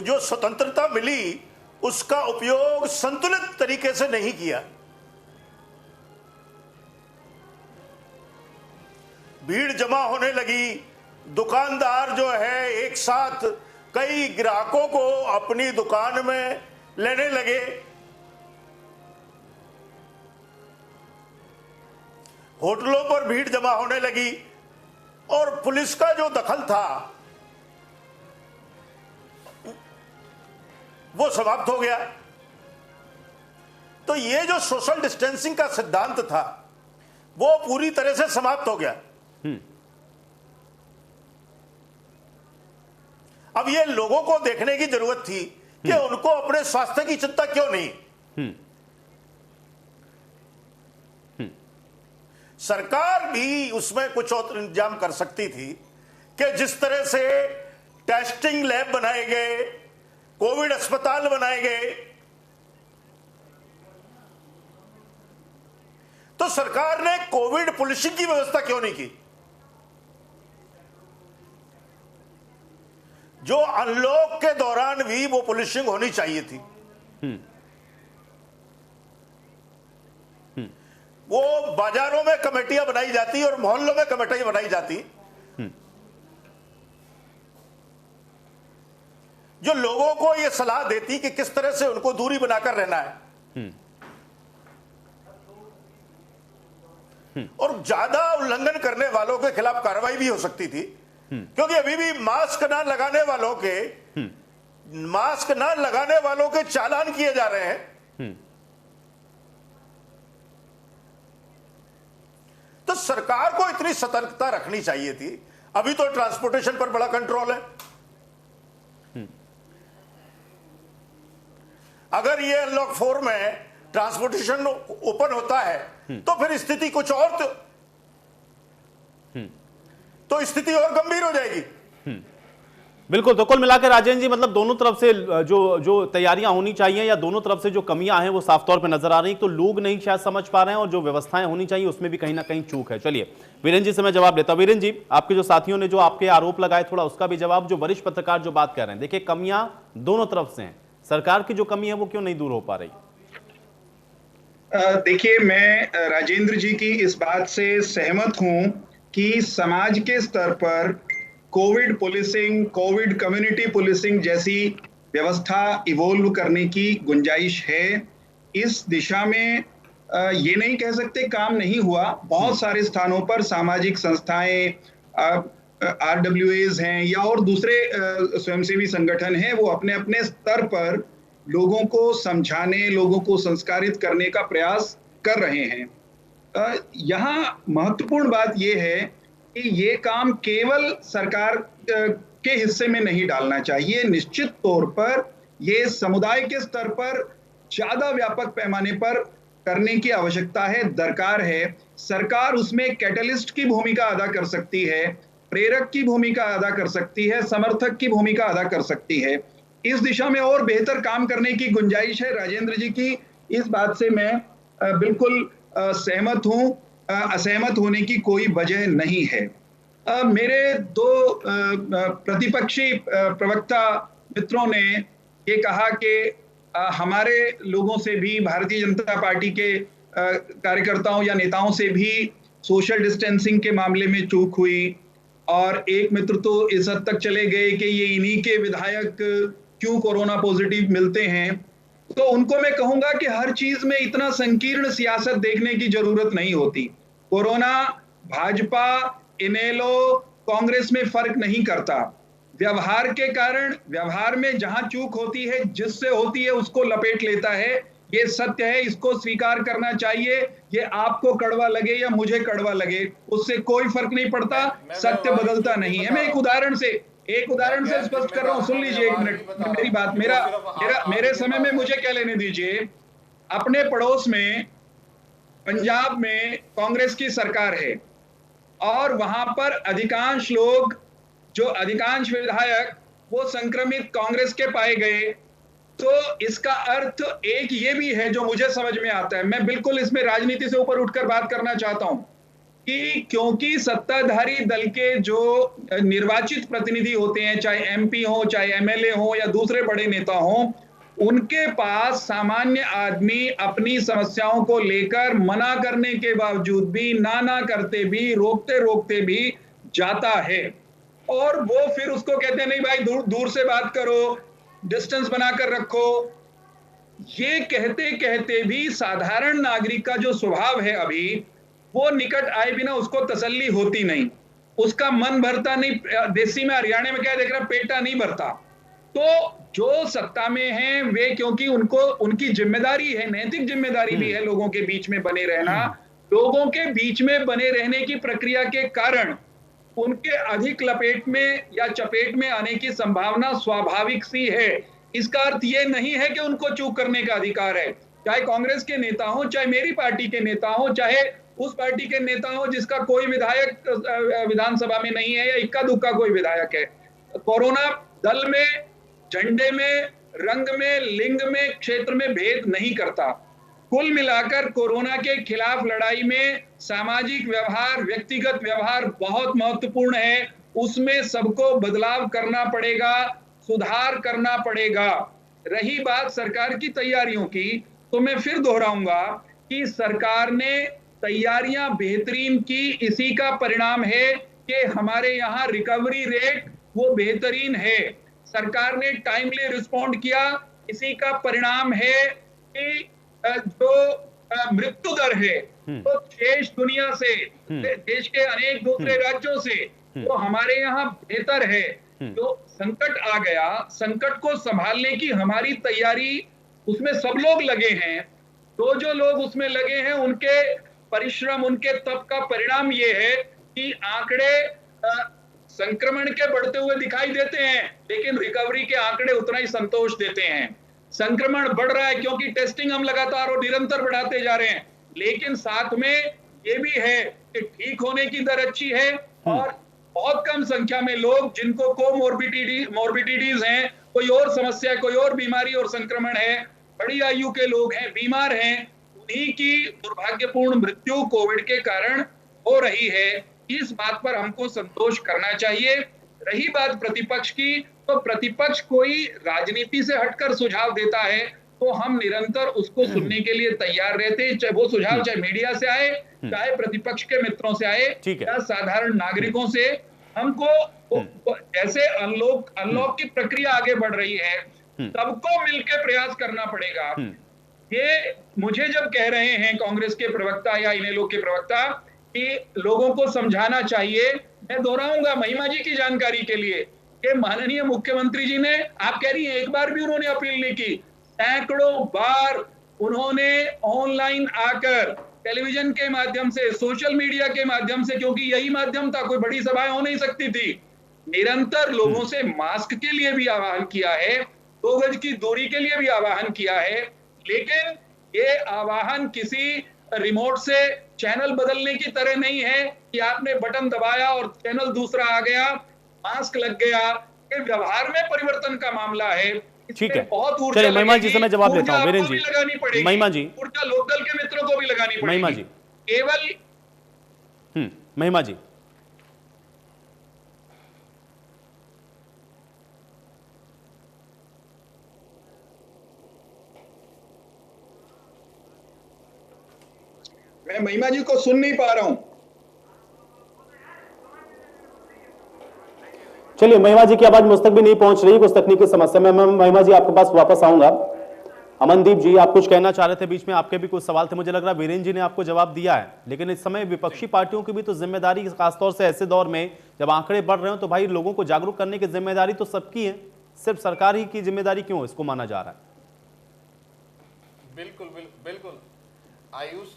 जो स्वतंत्रता मिली उसका उपयोग संतुलित तरीके से नहीं किया। भीड़ जमा होने लगी, दुकानदार जो है एक साथ कई ग्राहकों को अपनी दुकान में लेने लगे, होटलों पर भीड़ जमा होने लगी, और पुलिस का जो दखल था वो समाप्त हो गया। तो ये जो सोशल डिस्टेंसिंग का सिद्धांत था वो पूरी तरह से समाप्त हो गया। अब ये लोगों को देखने की जरूरत थी कि उनको अपने स्वास्थ्य की चिंता क्यों नहीं। सरकार भी उसमें कुछ और इंतजाम कर सकती थी कि जिस तरह से टेस्टिंग लैब बनाए गए, कोविड अस्पताल बनाए गए, तो सरकार ने कोविड पुलिसिंग की व्यवस्था क्यों नहीं की? जो अनलॉक के दौरान भी वो पुलिसिंग होनी चाहिए थी। वो बाजारों में कमेटियां बनाई जाती और मोहल्लों में कमेटियां बनाई जाती, जो लोगों को यह सलाह देती कि किस तरह से उनको दूरी बनाकर रहना है। और ज्यादा उल्लंघन करने वालों के खिलाफ कार्रवाई भी हो सकती थी, क्योंकि अभी भी मास्क ना लगाने वालों के चालान किए जा रहे हैं। तो सरकार को इतनी सतर्कता रखनी चाहिए थी। अभी तो ट्रांसपोर्टेशन पर बड़ा कंट्रोल है। अगर ये अनलॉक 4 में ट्रांसपोर्टेशन ओपन होता है तो फिर स्थिति कुछ और, तो स्थिति और गंभीर हो जाएगी।
बिल्कुल। तो कुल मिलाकर राजेंद्र जी, मतलब दोनों तरफ से जो तैयारियां होनी चाहिए या दोनों तरफ से जो कमियां हैं वो साफ तौर पे नजर आ रही हैं। तो लोग नहीं शायद समझ पा रहे हैं और जो व्यवस्थाएं होनी चाहिए उसमें भी कहीं ना कहीं चूक है। चलिए वीरेंद्र जी से मैं जवाब लेता हूं। वीरेंद्र जी, आपके जो साथियों ने जो आपके आरोप लगाए, थोड़ा उसका भी जवाब। जो वरिष्ठ पत्रकार जो बात कर रहे हैं, देखिए कमियां दोनों तरफ से हैं, सरकार की जो कमी है वो क्यों नहीं दूर हो पा रही?
देखिए, मैं राजेंद्र जी की इस बात से सहमत हूं कि समाज के स्तर पर Covid policing, Covid community policing जैसी व्यवस्था इवोल्व करने की गुंजाइश है। इस दिशा में ये नहीं कह सकते काम नहीं हुआ। बहुत सारे स्थानों पर सामाजिक संस्थाएं, RWAs हैं या और दूसरे स्वयंसेवी संगठन हैं, वो अपने अपने स्तर पर लोगों को समझाने, लोगों को संस्कारित करने का प्रयास कर रहे हैं। यहाँ महत्वपूर्ण बात यह है कि ये काम केवल सरकार के हिस्से में नहीं डालना चाहिए। निश्चित तौर पर ये समुदाय के स्तर पर ज्यादा व्यापक पैमाने पर करने की आवश्यकता है, दरकार है। सरकार उसमें कैटलिस्ट की भूमिका अदा कर सकती है, प्रेरक की भूमिका अदा कर सकती है, समर्थक की भूमिका अदा कर सकती है। इस दिशा में और बेहतर काम करने की गुंजाइश है। राजेंद्र जी की इस बात से मैं बिल्कुल सहमत हूं। असहमत होने की कोई वजह नहीं है। मेरे दो प्रतिपक्षी प्रवक्ता मित्रों ने ये कहा कि हमारे लोगों से भी, भारतीय जनता पार्टी के कार्यकर्ताओं या नेताओं से भी सोशल डिस्टेंसिंग के मामले में चूक हुई, और एक मित्र तो इस हद तक चले गए कि ये इन्हीं के विधायक क्यों कोरोना पॉजिटिव मिलते हैं। तो उनको मैं कहूंगा कि हर चीज में इतना संकीर्ण सियासत देखने की जरूरत नहीं होती। कोरोना भाजपा, इनेलो, कांग्रेस में फर्क नहीं करता। व्यवहार के कारण, व्यवहार में जहां चूक होती है, जिससे होती है उसको लपेट लेता है। ये सत्य है, इसको स्वीकार करना चाहिए। ये आपको कड़वा लगे या मुझे कड़वा लगे, उससे कोई फर्क नहीं पड़ता। सत्य बदलता नहीं है। मैं एक उदाहरण से स्पष्ट कर रहा हूं, सुन लीजिए एक मिनट मेरी बात। मेरे समय में मुझे क्या लेने दीजिए। अपने पड़ोस में पंजाब में कांग्रेस की सरकार है और वहां पर अधिकांश लोग, जो अधिकांश विधायक, वो संक्रमित कांग्रेस के पाए गए। तो इसका अर्थ एक ये भी है जो मुझे समझ में आता है, मैं बिल्कुल इसमें राजनीति से ऊपर उठकर बात करना चाहता हूं, कि क्योंकि सत्ताधारी दल के जो निर्वाचित प्रतिनिधि होते हैं, चाहे MP हो, चाहे MLA हो या दूसरे बड़े नेता हो, उनके पास सामान्य आदमी अपनी समस्याओं को लेकर मना करने के बावजूद भी, ना करते भी, रोकते भी जाता है। और वो फिर उसको कहते हैं नहीं भाई, दूर से बात करो, डिस्टेंस बनाकर रखो। ये कहते कहते भी साधारण नागरिक का जो स्वभाव है अभी, वो निकट आए बिना उसको तसल्ली होती नहीं, उसका मन भरता नहीं। देसी में, हरियाणा में क्या देख रहा, पेटा नहीं भरता। तो जो सत्ता में हैं वे, क्योंकि उनको उनकी जिम्मेदारी है, नैतिक जिम्मेदारी भी है लोगों के बीच में बने रहना। लोगों के बीच में बने रहने की प्रक्रिया के कारण उनके अधिक लपेट में या चपेट में आने की संभावना स्वाभाविक सी है। इसका अर्थ ये नहीं है कि उनको चूक करने का अधिकार है। चाहे कांग्रेस के नेता हो, चाहे मेरी पार्टी के नेता हो, चाहे उस पार्टी के नेता हो जिसका कोई विधायक विधानसभा में नहीं है या इक्का दुक्का कोई विधायक है। कोरोना दल में, झंडे में, रंग में, लिंग में, क्षेत्र में भेद नहीं करता। कुल मिलाकर कोरोना के खिलाफ लड़ाई में सामाजिक व्यवहार, व्यक्तिगत व्यवहार बहुत महत्वपूर्ण है। उसमें सबको बदलाव करना पड़ेगा, सुधार करना पड़ेगा। रही बात सरकार की तैयारियों की, तो मैं फिर दोहराऊंगा कि सरकार ने तैयारियां बेहतरीन की। इसी का परिणाम है कि हमारे यहाँ रिकवरी रेट वो बेहतरीन है। सरकार ने टाइमली रिस्पॉन्ड किया। इसी का परिणाम है कि जो मृत्यु दर है तो शेष दुनिया से, देश के अनेक दूसरे राज्यों से तो हमारे यहाँ बेहतर है। जो संकट आ गया, संकट को संभालने की हमारी तैयारी, उसमें सब लोग लगे हैं। जो लोग उसमें लगे हैं, उनके परिश्रम, उनके तप का परिणाम ये है कि आंकड़े संक्रमण के बढ़ते हुए दिखाई देते हैं, लेकिन रिकवरी के आंकड़े उतना ही संतोष देते हैं। संक्रमण बढ़ रहा है क्योंकि टेस्टिंग हम लगातार और निरंतर बढ़ाते जा रहे हैं, लेकिन साथ में ये भी है कि ठीक होने की दर अच्छी है बहुत कम संख्या में लोग जिनको मोर्बिडिटीज हैं, कोई और समस्या, कोई और बीमारी और संक्रमण है, बड़ी आयु के लोग हैं, बीमार हैं, उन्हीं की दुर्भाग्यपूर्ण मृत्यु कोविड के कारण हो रही है। इस बात पर हमको संतोष करना चाहिए। रही बात प्रतिपक्ष की, तो प्रतिपक्ष कोई राजनीति से हटकर सुझाव देता है तो हम निरंतर उसको सुनने के लिए तैयार रहते हैं, चाहे वो सुझाव चाहे मीडिया से आए, चाहे प्रतिपक्ष के मित्रों से आए या साधारण नागरिकों से। हमको जैसे अनलॉक की प्रक्रिया आगे बढ़ रही है, सबको मिलकर प्रयास करना पड़ेगा। ये मुझे जब कह रहे हैं कांग्रेस के प्रवक्ता या इनेलो के प्रवक्ता कि लोगों को समझाना चाहिए, मैं दोहराऊंगा महिमा जी की जानकारी के लिए कि माननीय मुख्यमंत्री जी ने, आप कह रही हैं एक बार भी उन्होंने अपील नहीं की, सैकड़ों बार उन्होंने ऑनलाइन आकर टेलीविजन के माध्यम से, सोशल मीडिया के माध्यम से, क्योंकि यही माध्यम था, कोई बड़ी सभाएं हो नहीं सकती थी, निरंतर लोगों से मास्क के लिए भी आह्वान किया है, 2 गज की दूरी के लिए भी आह्वान किया है। लेकिन ये आह्वान किसी रिमोट से चैनल बदलने की तरह नहीं है कि आपने बटन दबाया और चैनल दूसरा आ गया, मास्क लग गया। ये व्यवहार में परिवर्तन का मामला है।
ठीक है,
बहुत ऊर्जा
चलिए महिमा जी से मैं जवाब देता हूं। वीरेंद्र जी,
लगानी पड़ेगी,
महिमा जी,
ऊर्जा लोकल के मित्रों को भी लगानी पड़ेगी।
महिमा जी,
केवल
महिमा जी,
मैं महिमा जी को सुन नहीं पा रहा हूं।
चलिए महिमा जी की आवाज मुझ तक भी नहीं पहुंच रही, कुछ तकनीकी समस्या में। मैं महिमा जी आपके पास वापस आऊंगा। अमनदीप जी, आप कुछ कहना चाह रहे थे, बीच में आपके भी कुछ सवाल थे, मुझे लग रहा है वीरेंद्र जी ने आपको जवाब दिया है। लेकिन इस समय विपक्षी पार्टियों की भी तो जिम्मेदारी, खासतौर से ऐसे दौर में जब आंकड़े बढ़ रहे हो, तो भाई लोगों को जागरूक करने की जिम्मेदारी तो सबकी है, सिर्फ सरकार ही की जिम्मेदारी क्यों इसको माना जा रहा है?
बिल्कुल आयुष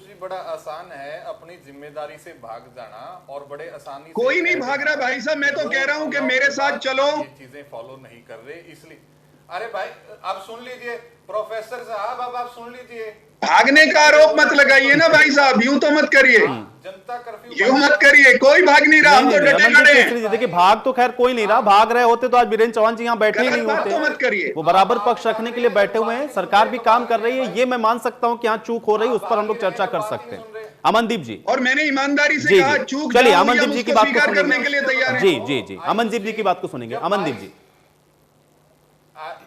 जी बड़ा आसान है अपनी जिम्मेदारी से भाग जाना, और बड़े आसानी से
कोई नहीं भाग रहा भाई साहब, मैं तो कह रहा हूं कि मेरे साथ चलो।
ये चीजें फॉलो नहीं कर रहे, इसलिए अरे भाई आप सुन लीजिए प्रोफेसर साहब, अब आप सुन लीजिए।
भागने का आरोप मत लगाइए ना भाई साहब, यूं तो मत करिए,
जनता कर्फ्यू
यूं मत करिए, कोई भाग नहीं रहा, हम तो डटे खड़े हैं।
देखिए भाग तो खैर कोई नहीं रहा, भाग रहे होते तो आज वीरेंद्र चौहान जी यहाँ बैठे ही नहीं होते।
तो मत करिए,
वो बराबर पक्ष रखने के लिए बैठे हुए हैं, सरकार भी काम कर रही है, ये मैं मान सकता हूँ कि यहाँ चूक हो रही है, उस पर हम लोग चर्चा कर सकते हैं। अमनदीप जी,
और मैंने ईमानदारी से कहा चूक,
चलिए अमनदीप जी की बात को
करने के लिए तैयार
जी जी जी, अमनदीप जी की बात को सुनेंगे। अमनदीप जी,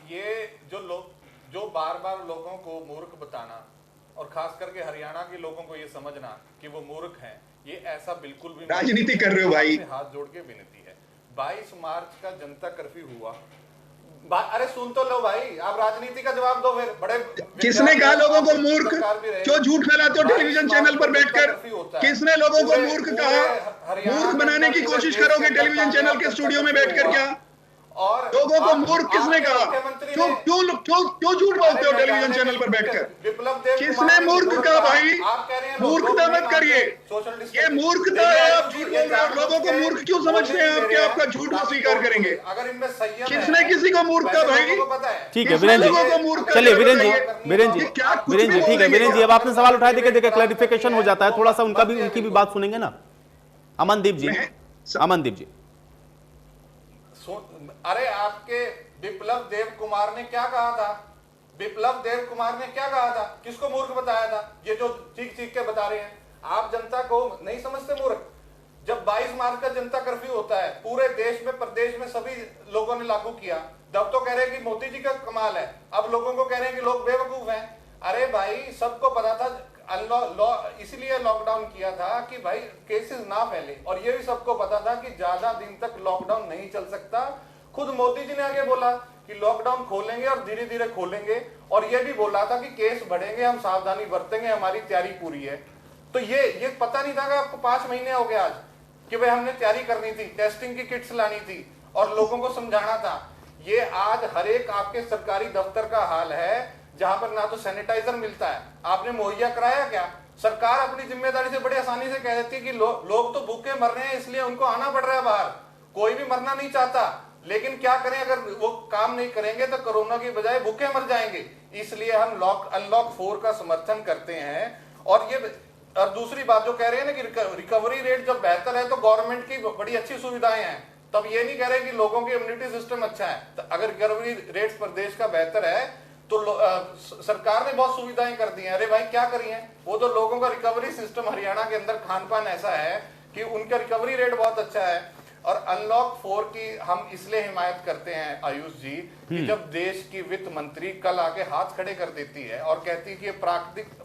ये जो बार बार लोगों को मूर्ख बताना, और खास करके हरियाणा के लोगों को ये समझना कि वो मूर्ख हैं, ये ऐसा बिल्कुल भी
राजनीति कर रहे हो भाई।
हाथ जोड़ के विनती है, 22 मार्च का जनता कर्फ्यू हुआ, अरे सुन तो लो भाई, आप राजनीति का जवाब दो फिर। बड़े
किसने कहा लोगों को मूर्ख? क्यों झूठ फैलाते हो टेलीविजन चैनल पर बैठकर? किसने लोगों को मूर्ख कहा? मूर्ख बनाने की कोशिश करोगे टेलीविजन चैनल के स्टूडियो में बैठकर क्या?
और
लोगों को मूर्ख किसने कहा? क्यों झूठ बोलते हो टेलीविजन चैनल पर बैठकर? किसने मूर्ख कहा भाई? मूर्खता मत करिए, ये मूर्खता है, आप झूठ बोल रहे हो। लोगों को मूर्ख क्यों समझते हैं आप कि आपका झूठ वो स्वीकार करेंगे?
अगर इनमें संयम
किसने किसी को मूर्ख कहा भाई?
ठीक है वीरेंद्र जी, चलिए वीरेंद्र जी, ठीक है वीरेंद्र जी, अब आपने सवाल उठाया, देखिए क्लैरिफिकेशन हो जाता है थोड़ा सा, उनकी भी बात सुनेंगे ना। अमनदीप जी,
अरे आपके विप्लव देव कुमार ने क्या कहा था? विप्लव देव कुमार ने क्या कहा था? किसको मूर्ख बताया था? ये जो चीख के बता रहे हैं, आप जनता को नहीं समझते मूर्ख? जब 22 मार्च का जनता कर्फ्यू होता है, पूरे देश में, प्रदेश में सभी लोगों ने लागू किया, तब तो कह रहे हैं कि मोदी जी का कमाल है, अब लोगों को कह रहे हैं कि लोग बेवकूफ हैं। अरे भाई सबको पता था, इसलिए लॉकडाउन किया था कि भाई केसेस ना फैले, और ये भी सबको पता था कि ज्यादा दिन तक लॉकडाउन नहीं चल सकता। खुद मोदी जी ने आगे बोला कि लॉकडाउन खोलेंगे और धीरे धीरे खोलेंगे, और ये भी बोला था कि केस बढ़ेंगे, हम सावधानी बरतेंगे, हमारी तैयारी पूरी है। तो ये पता नहीं था कि आपको 5 महीने हो गए आज कि भाई हमने तैयारी करनी थी, टेस्टिंग की किट्स लानी थी और लोगों को समझाना था। ये आज हर एक आपके सरकारी दफ्तर का हाल है, जहां पर ना तो सैनिटाइजर मिलता है, आपने मुहैया कराया क्या? सरकार अपनी जिम्मेदारी से बड़ी आसानी से कह देती है कि लोग तो भूखे मर रहे हैं, इसलिए उनको आना पड़ रहा है बाहर। कोई भी मरना नहीं चाहता, लेकिन क्या करें, अगर वो काम नहीं करेंगे तो कोरोना की बजाय भूखे मर जाएंगे। इसलिए हम अनलॉक 4 का समर्थन करते हैं। और ये और दूसरी बात जो कह रहे हैं ना कि रिकवरी रेट जब बेहतर है तो गवर्नमेंट की बड़ी अच्छी सुविधाएं हैं, तब ये नहीं कह रहे कि लोगों की इम्यूनिटी सिस्टम अच्छा है। तो अगर रिकवरी रेट प्रदेश का बेहतर है तो सरकार ने बहुत सुविधाएं कर दी हैं। अरे भाई क्या करी है, वो तो लोगों का रिकवरी सिस्टम हरियाणा के अंदर खान पान ऐसा है कि उनका रिकवरी रेट बहुत अच्छा है। और अनलॉक 4 की हम इसलिए हिमायत करते हैं आयुष जी कि जब देश की वित्त मंत्री कल आके हाथ खड़े कर देती है और कहती है कि ये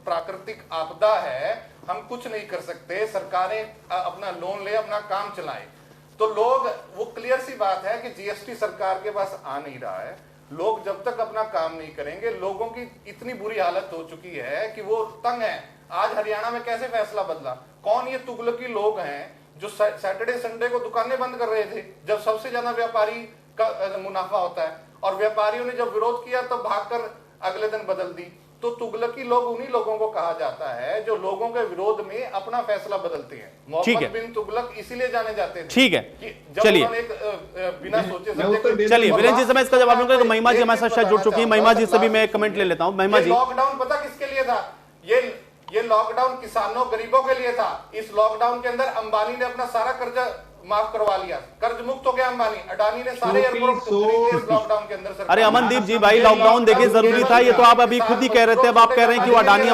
प्राकृतिक आपदा है, हम कुछ नहीं कर सकते, सरकारें अपना लोन ले अपना काम चलाएं, तो लोग, वो क्लियर सी बात है कि जीएसटी सरकार के पास आ नहीं रहा है। लोग जब तक अपना काम नहीं करेंगे, लोगों की इतनी बुरी हालत हो चुकी है कि वो तंग है। आज हरियाणा में कैसे फैसला बदला, कौन ये तुगलकी लोग हैं जो सैटरडे संडे को दुकानें बंद कर रहे थे जब सबसे ज्यादा व्यापारी का मुनाफा होता है, और व्यापारियों ने जब विरोध किया तो भागकर अगले दिन बदल दी। तो तुगलकी लोग उन्हीं लोगों को कहा जाता है जो लोगों के विरोध में अपना फैसला बदलते हैं। मोहम्मद बिन तुगलक इसीलिए जाने जाते थे।
ठीक है,
चलिए बिना सोचे समझे,
चलिए वीरेंद्र जी समय इसका जवाब दूंगा। तो महिमा जी हमारे साथ जुड़ चुकी है, महिमा जी से भी मैं कमेंट ले लेता हूं। महिमा जी,
लॉकडाउन पता किसके लिए था? ये लॉकडाउन किसानों गरीबों के लिए था। इस लॉकडाउन के अंदर अंबानी ने अपना सारा कर्जा माफ करवा लिया, कर्ज मुक्त हो गया अंबानी, अडानी ने सारे एयरपोर्ट खरीदे इस लॉकडाउन के अंदर।
अरे अमनदीप जी, भाई लॉकडाउन देखिए जरूरी था, ये तो आप अभी खुद ही कह रहे थे। अब आप कह रहे हैं कि वो अडानी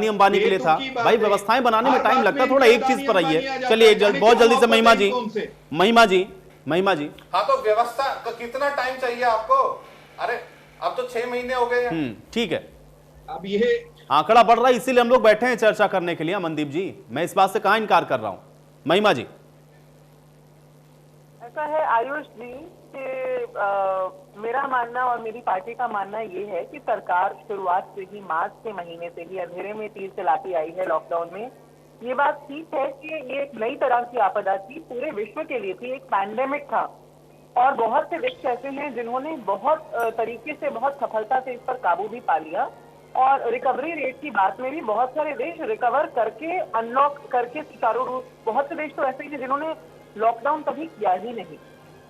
अंबानी के लिए था। भाई व्यवस्थाएं बनाने में टाइम लगता है, थोड़ा एक चीज पर आइए। चलिए बहुत जल्दी से महिमा जी।
हाँ, तो व्यवस्था कितना टाइम चाहिए आपको? अरे अब तो 6 महीने हो गए हैं।
ठीक है,
अब ये
आंकड़ा बढ़ रहा है, इसीलिए हम लोग बैठे हैं चर्चा करने के लिए। अमनदीप जी, मैं इस बात से कहां इनकार कर रहा हूं। महिमा जी,
ऐसा है आयुष जी कि मेरा मानना और मेरी पार्टी का मानना ये है कि सरकार शुरुआत से ही, मार्च के महीने से ही अंधेरे में तीर चलाती आई है लॉकडाउन में। ये बात ठीक है कि ये एक नई तरह की आपदा थी, पूरे विश्व के लिए थी, एक पैंडेमिक था, और बहुत से देश ऐसे हैं जिन्होंने बहुत तरीके से, बहुत सफलता से इस पर काबू भी पा लिया। और रिकवरी रेट की बात में भी बहुत सारे देश रिकवर करके, अनलॉक करके सुचारू रूप, बहुत से देश तो ऐसे ही थे जिन्होंने लॉकडाउन कभी किया ही नहीं।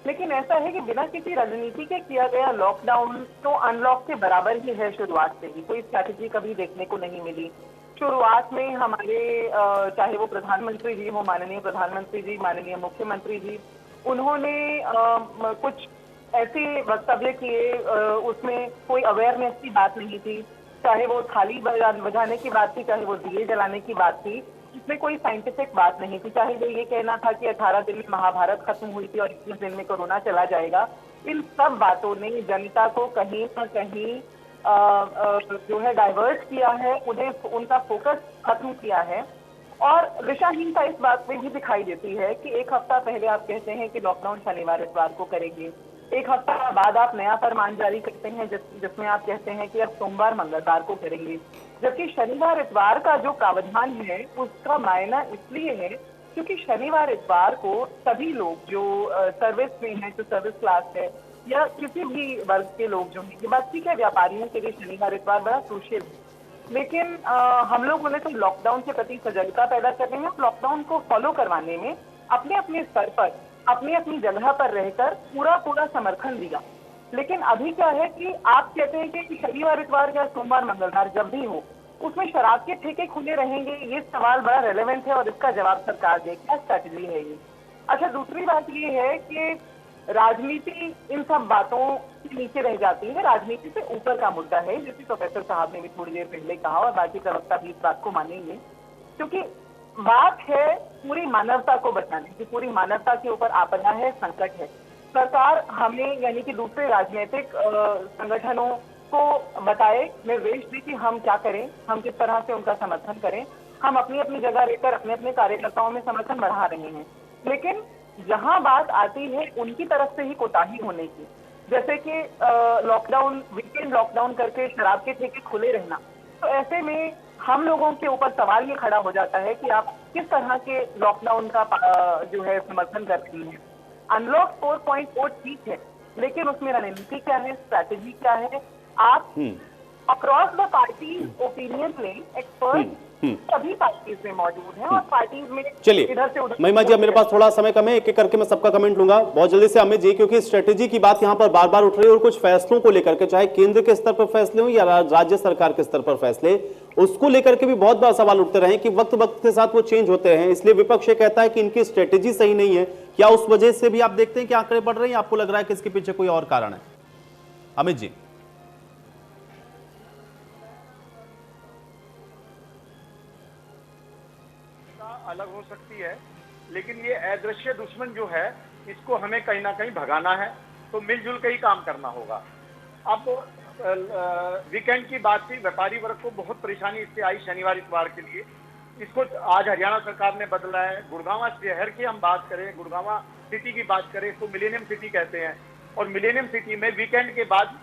लेकिन ऐसा है कि बिना किसी रणनीति के किया गया लॉकडाउन तो अनलॉक के बराबर ही है। शुरुआत से ही कोई स्ट्रैटेजी कभी देखने को नहीं मिली। शुरुआत में हमारे चाहे वो प्रधानमंत्री जी हो, माननीय प्रधानमंत्री जी, माननीय मुख्यमंत्री जी, उन्होंने कुछ ऐसे वक्तव्य किए, उसमें कोई अवेयरनेस की बात नहीं थी। चाहे वो थाली बजाने की बात थी, चाहे वो दिए जलाने की बात थी, इसमें कोई साइंटिफिक बात नहीं थी। चाहे वो ये कहना था कि 18 दिन में महाभारत खत्म हुई थी और 21 दिन में कोरोना चला जाएगा, इन सब बातों ने जनता को कहीं ना कहीं जो है डाइवर्ट किया है, उन्हें उनका फोकस खत्म किया है। और दिशाहीनता इस बात में भी दिखाई देती है कि एक हफ्ता पहले आप कहते हैं कि लॉकडाउन शनिवार इतवार को करेंगे, एक हफ्ता बाद आप नया फरमान जारी करते हैं जिसमें आप कहते हैं कि अब सोमवार मंगलवार को करेंगे, जबकि शनिवार इतवार का जो प्रावधान है उसका मायना इसलिए है क्योंकि शनिवार इतवार को सभी लोग जो सर्विस में हैं, जो सर्विस क्लास है या किसी भी वर्ग के लोग जो हैं, ये बात ठीक है, व्यापारियों के लिए शनिवार इतवार बड़ा क्रूशियल है, लेकिन हम लोग उन्हें तो लॉकडाउन के प्रति सजगता पैदा करने में, लॉकडाउन को फॉलो करवाने में अपने अपने स्तर पर, अपनी अपनी जगह पर रहकर पूरा समर्थन दिया। लेकिन अभी क्या है कि आप कहते हैं कि शनिवार इतवार या सोमवार मंगलवार जब भी हो उसमें शराब के ठेके खुले रहेंगे, ये सवाल बड़ा रेलेवेंट है और इसका जवाब सरकार दे, क्या स्ट्रैटेजी है ये। अच्छा, दूसरी बात ये है कि राजनीति इन सब बातों के नीचे रह जाती है, राजनीति से ऊपर का मुद्दा है, जैसे प्रोफेसर साहब ने भी थोड़ी देर पहले कहा और बाकी प्रवक्ता भी इस बात को मानेंगे, क्योंकि बात है पूरी मानवता को बचाने की, पूरी मानवता के ऊपर आपदा है, संकट है। सरकार हमें यानी कि दूसरे राजनीतिक संगठनों को बताए, निर्देश दे कि हम क्या करें, हम किस तरह से उनका समर्थन करें। हम अपनी अपनी जगह रहकर अपने अपने कार्यकर्ताओं में समर्थन बढ़ा रहे हैं, लेकिन जहां बात आती है उनकी तरफ से ही कोताही होने की, जैसे कि लॉकडाउन, वीकेंड लॉकडाउन करके शराब के ठेके खुले रहना, तो ऐसे में हम लोगों के ऊपर सवाल ये खड़ा हो जाता है कि आप किस तरह के लॉकडाउन का जो है समर्थन कर रही हैं। अनलॉक 4.4 ठीक है, लेकिन उसमें रणनीति क्या है, स्ट्रैटेजी क्या है? आप अक्रॉस द पार्टी ओपिनियन लें, एक्सपर्ट सभी पार्टीज में मौजूद हैं और पार्टीज में
चलिए
इधर से उधर।
महिमा जी, अब मेरे पास थोड़ा समय कम है, एक एक करके मैं सबका कमेंट लूंगा बहुत जल्दी से अमित जी, क्योंकि स्ट्रेटेजी की बात यहां पर बार बार उठ रही है और कुछ फैसलों को लेकर के, चाहे केंद्र के स्तर पर फैसले हो या राज्य सरकार के स्तर पर फैसले, उसको लेकर के भी बहुत बार सवाल उठते रहे कि वक्त वक्त के साथ वो चेंज होते हैं, इसलिए विपक्ष ये कहता है कि इनकी स्ट्रेटेजी सही नहीं है। क्या उस वजह से भी आप देखते हैं कि आंकड़े बढ़ रहे हैं, आपको लग रहा है कि इसके पीछे कोई और कारण है? अमित जी।
अलग हो सकती है, लेकिन ये अदृश्य दुश्मन जो है इसको हमें कहीं ना कहीं भगाना है, तो मिलजुल के ही काम करना होगा। अब वीकेंड की बात थी, व्यापारी वर्ग को बहुत परेशानी इससे आई शनिवार इतवार के लिए। इसको आज हरियाणा सरकार ने बदला है। गुड़गांव शहर की हम बात करें, गुड़गांव सिटी की बात करें, इसको मिलेनियम सिटी कहते हैं। और मिलेनियम सिटी में वीकेंड के बाद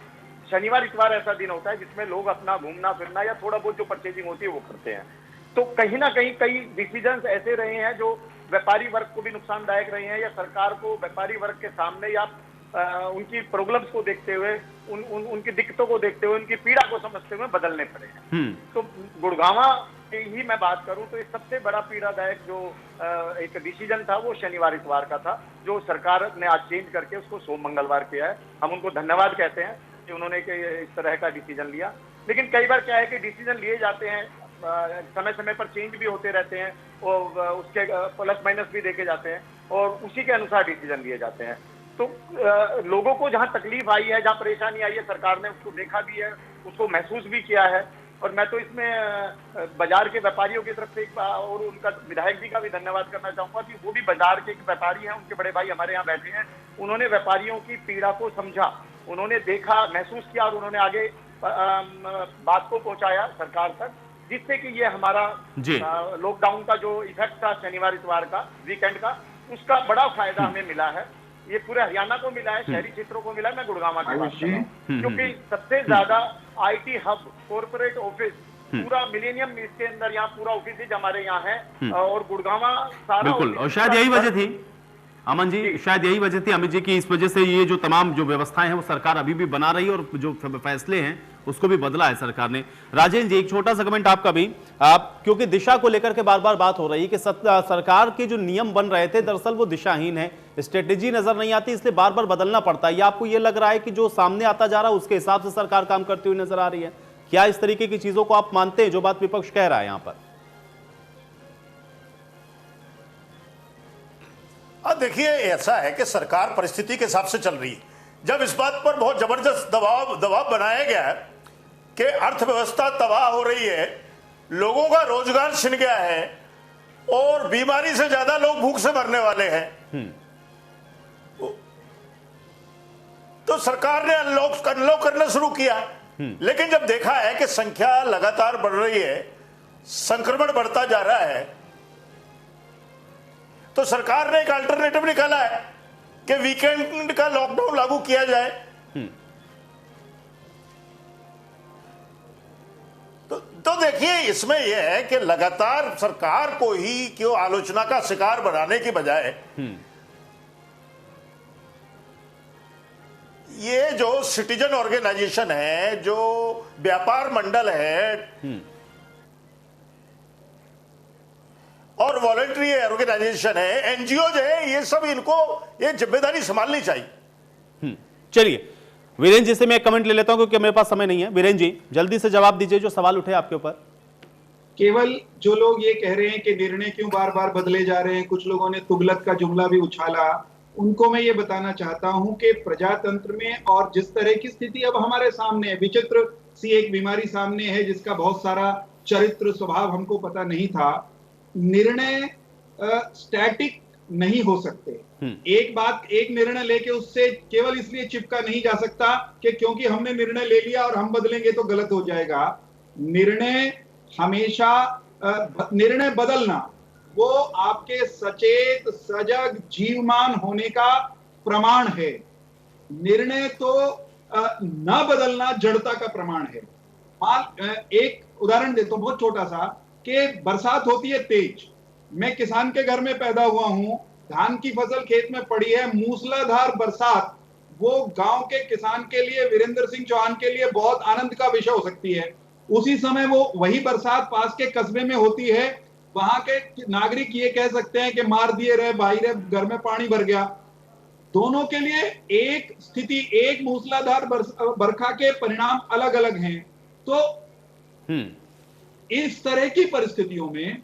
शनिवार इतवार ऐसा दिन होता है जिसमें लोग अपना घूमना फिरना या थोड़ा बहुत जो परचेजिंग होती है वो करते हैं। तो कहीं ना कहीं कई डिसीजंस ऐसे रहे हैं जो व्यापारी वर्ग को भी नुकसानदायक रहे हैं, या सरकार को व्यापारी वर्ग के सामने या उनकी प्रॉब्लम्स को देखते हुए, उनकी दिक्कतों को देखते हुए, उनकी पीड़ा को समझते हुए बदलने पड़े हैं। तो गुड़गांव की ही मैं बात करूं तो ये सबसे बड़ा पीड़ादायक जो एक डिसीजन था वो शनिवार इतवार का था, जो सरकार ने आज चेंज करके उसको सोम मंगलवार किया है। हम उनको धन्यवाद कहते हैं कि उन्होंने इस तरह का डिसीजन लिया। लेकिन कई बार क्या है कि डिसीजन लिए जाते हैं, समय समय पर चेंज भी होते रहते हैं और उसके प्लस माइनस भी देखे जाते हैं और उसी के अनुसार डिसीजन लिए जाते हैं। तो लोगों को जहां तकलीफ आई है, जहां परेशानी आई है, सरकार ने उसको देखा भी है, उसको महसूस भी किया है। और मैं तो इसमें बाजार के व्यापारियों की तरफ से और उनका विधायक जी का भी धन्यवाद करना चाहूंगा कि वो भी बाजार के एक व्यापारी हैं, उनके बड़े भाई हमारे यहाँ बैठे हैं। उन्होंने व्यापारियों की पीड़ा को समझा, उन्होंने देखा, महसूस किया और उन्होंने आगे बात को पहुंचाया सरकार तक, जिससे कि ये हमारा लॉकडाउन का जो इफेक्ट था शनिवार इतवार का, वीकेंड का, उसका बड़ा फायदा हमें मिला है। ये पूरे हरियाणा को मिला है, शहरी क्षेत्रों को मिला है। मैं गुड़गांव की बात कर रहा हूं क्योंकि सबसे ज्यादा आईटी हब, कॉर्पोरेट ऑफिस, पूरा मिलेनियम इसके अंदर यहाँ पूरा ऑफिस हमारे यहाँ है और गुड़गांव सारा।
बिल्कुल, और शायद यही वजह थी अमन जी, शायद यही वजह थी अमित जी की इस वजह से ये जो तमाम जो व्यवस्थाएं हैं वो सरकार अभी भी बना रही है और जो फैसले हैं उसको भी बदला है सरकार ने। राजेंद्र जी, एक छोटा सा कमेंट आपका भी, आप क्योंकि दिशा को लेकर के बार बार बात हो रही है कि सरकार के जो नियम बन रहे थे दरअसल वो दिशाहीन है, स्ट्रेटेजी नजर नहीं आती, इसलिए बार बार बदलना पड़ता है। या आपको ये लग रहा है कि जो सामने आता जा रहा है उसके हिसाब से सरकार काम करती हुई नजर आ रही है? क्या इस तरीके की चीजों को आप मानते हैं जो बात विपक्ष कह रहा है यहाँ पर?
देखिए, ऐसा है कि सरकार परिस्थिति के हिसाब से चल रही है। जब इस बात पर बहुत जबरदस्त दबाव बनाया गया है कि अर्थव्यवस्था तबाह हो रही है, लोगों का रोजगार छिन गया है और बीमारी से ज्यादा लोग भूख से मरने वाले हैं, तो सरकार ने अनलॉक करना शुरू किया। लेकिन जब देखा है कि संख्या लगातार बढ़ रही है, संक्रमण बढ़ता जा रहा है, तो सरकार ने एक अल्टरनेटिव निकाला है कि वीकेंड का लॉकडाउन लागू किया जाए। तो देखिए, इसमें यह है कि लगातार सरकार को ही क्यों आलोचना का शिकार बनाने की बजाय ये जो सिटीजन ऑर्गेनाइजेशन है, जो व्यापार मंडल है और वॉलंटरी ऑर्गेनाइजेशन है, एनजीओ जो है, ये सब इनको ये जिम्मेदारी संभालनी चाहिए।
चलिए, वीरेंद्र जी से मैं एक कमेंट ले लेता हूं क्योंकि मेरे पास समय नहीं है। वीरेंद्र जी, जल्दी से जवाब दीजिए जो सवाल उठे आपके ऊपर।
केवल जो लोग ये कह रहे हैं कि निर्णय क्यों बार बार बदले जा रहे हैं, कुछ लोगों ने तुगलक का जुमला भी उछाला, उनको मैं ये बताना चाहता हूं कि प्रजातंत्र में और जिस तरह की स्थिति अब हमारे सामने है, विचित्र सी एक बीमारी सामने है जिसका बहुत सारा चरित्र स्वभाव हमको पता नहीं था। निर्णय स्टैटिक नहीं हो सकते। एक निर्णय लेके उससे केवल इसलिए चिपका नहीं जा सकता कि क्योंकि हमने निर्णय ले लिया और हम बदलेंगे तो गलत हो जाएगा। निर्णय हमेशा निर्णय बदलना वो आपके सचेत, सजग, जीवमान होने का प्रमाण है। निर्णय तो न बदलना जड़ता का प्रमाण है। एक उदाहरण देता हूं बहुत छोटा सा, कि बरसात होती है तेज, मैं किसान के घर में पैदा हुआ हूं, धान की फसल खेत में पड़ी है, मूसलाधार बरसात वो गांव के किसान के लिए, वीरेंद्र सिंह चौहान के लिए बहुत आनंद का विषय हो सकती है। उसी समय वो वही बरसात पास के कस्बे में होती है, वहां के नागरिक ये कह सकते हैं कि मार दिए रहे भाई रे, घर में पानी भर गया। दोनों के लिए एक स्थिति, एक मूसलाधार बरखा के परिणाम अलग अलग हैं। तो
इस तरह की परिस्थितियों में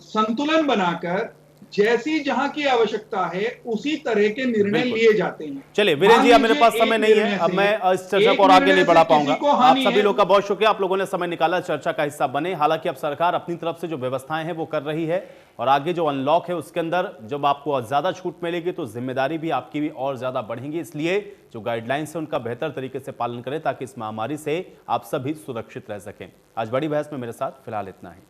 संतुलन बनाकर जैसी जहां की आवश्यकता है उसी तरह के निर्णय लिए जाते हैं।
चलिए वीरेन जी, अब मेरे पास समय नहीं है, अब मैं इस चर्चा को और आगे नहीं बढ़ा पाऊंगा। आप सभी लोग का बहुत शुक्रिया, आप लोगों ने समय निकाला, चर्चा का हिस्सा बने। हालांकि अब सरकार अपनी तरफ से जो व्यवस्थाएं हैं वो कर रही है और आगे जो अनलॉक है उसके अंदर जब आपको ज्यादा छूट मिलेगी तो जिम्मेदारी भी आपकी भी और ज्यादा बढ़ेगी। इसलिए जो गाइडलाइंस है उनका बेहतर तरीके से पालन करें ताकि इस महामारी से आप सभी सुरक्षित रह सकें। आज बड़ी बहस में मेरे साथ फिलहाल इतना ही।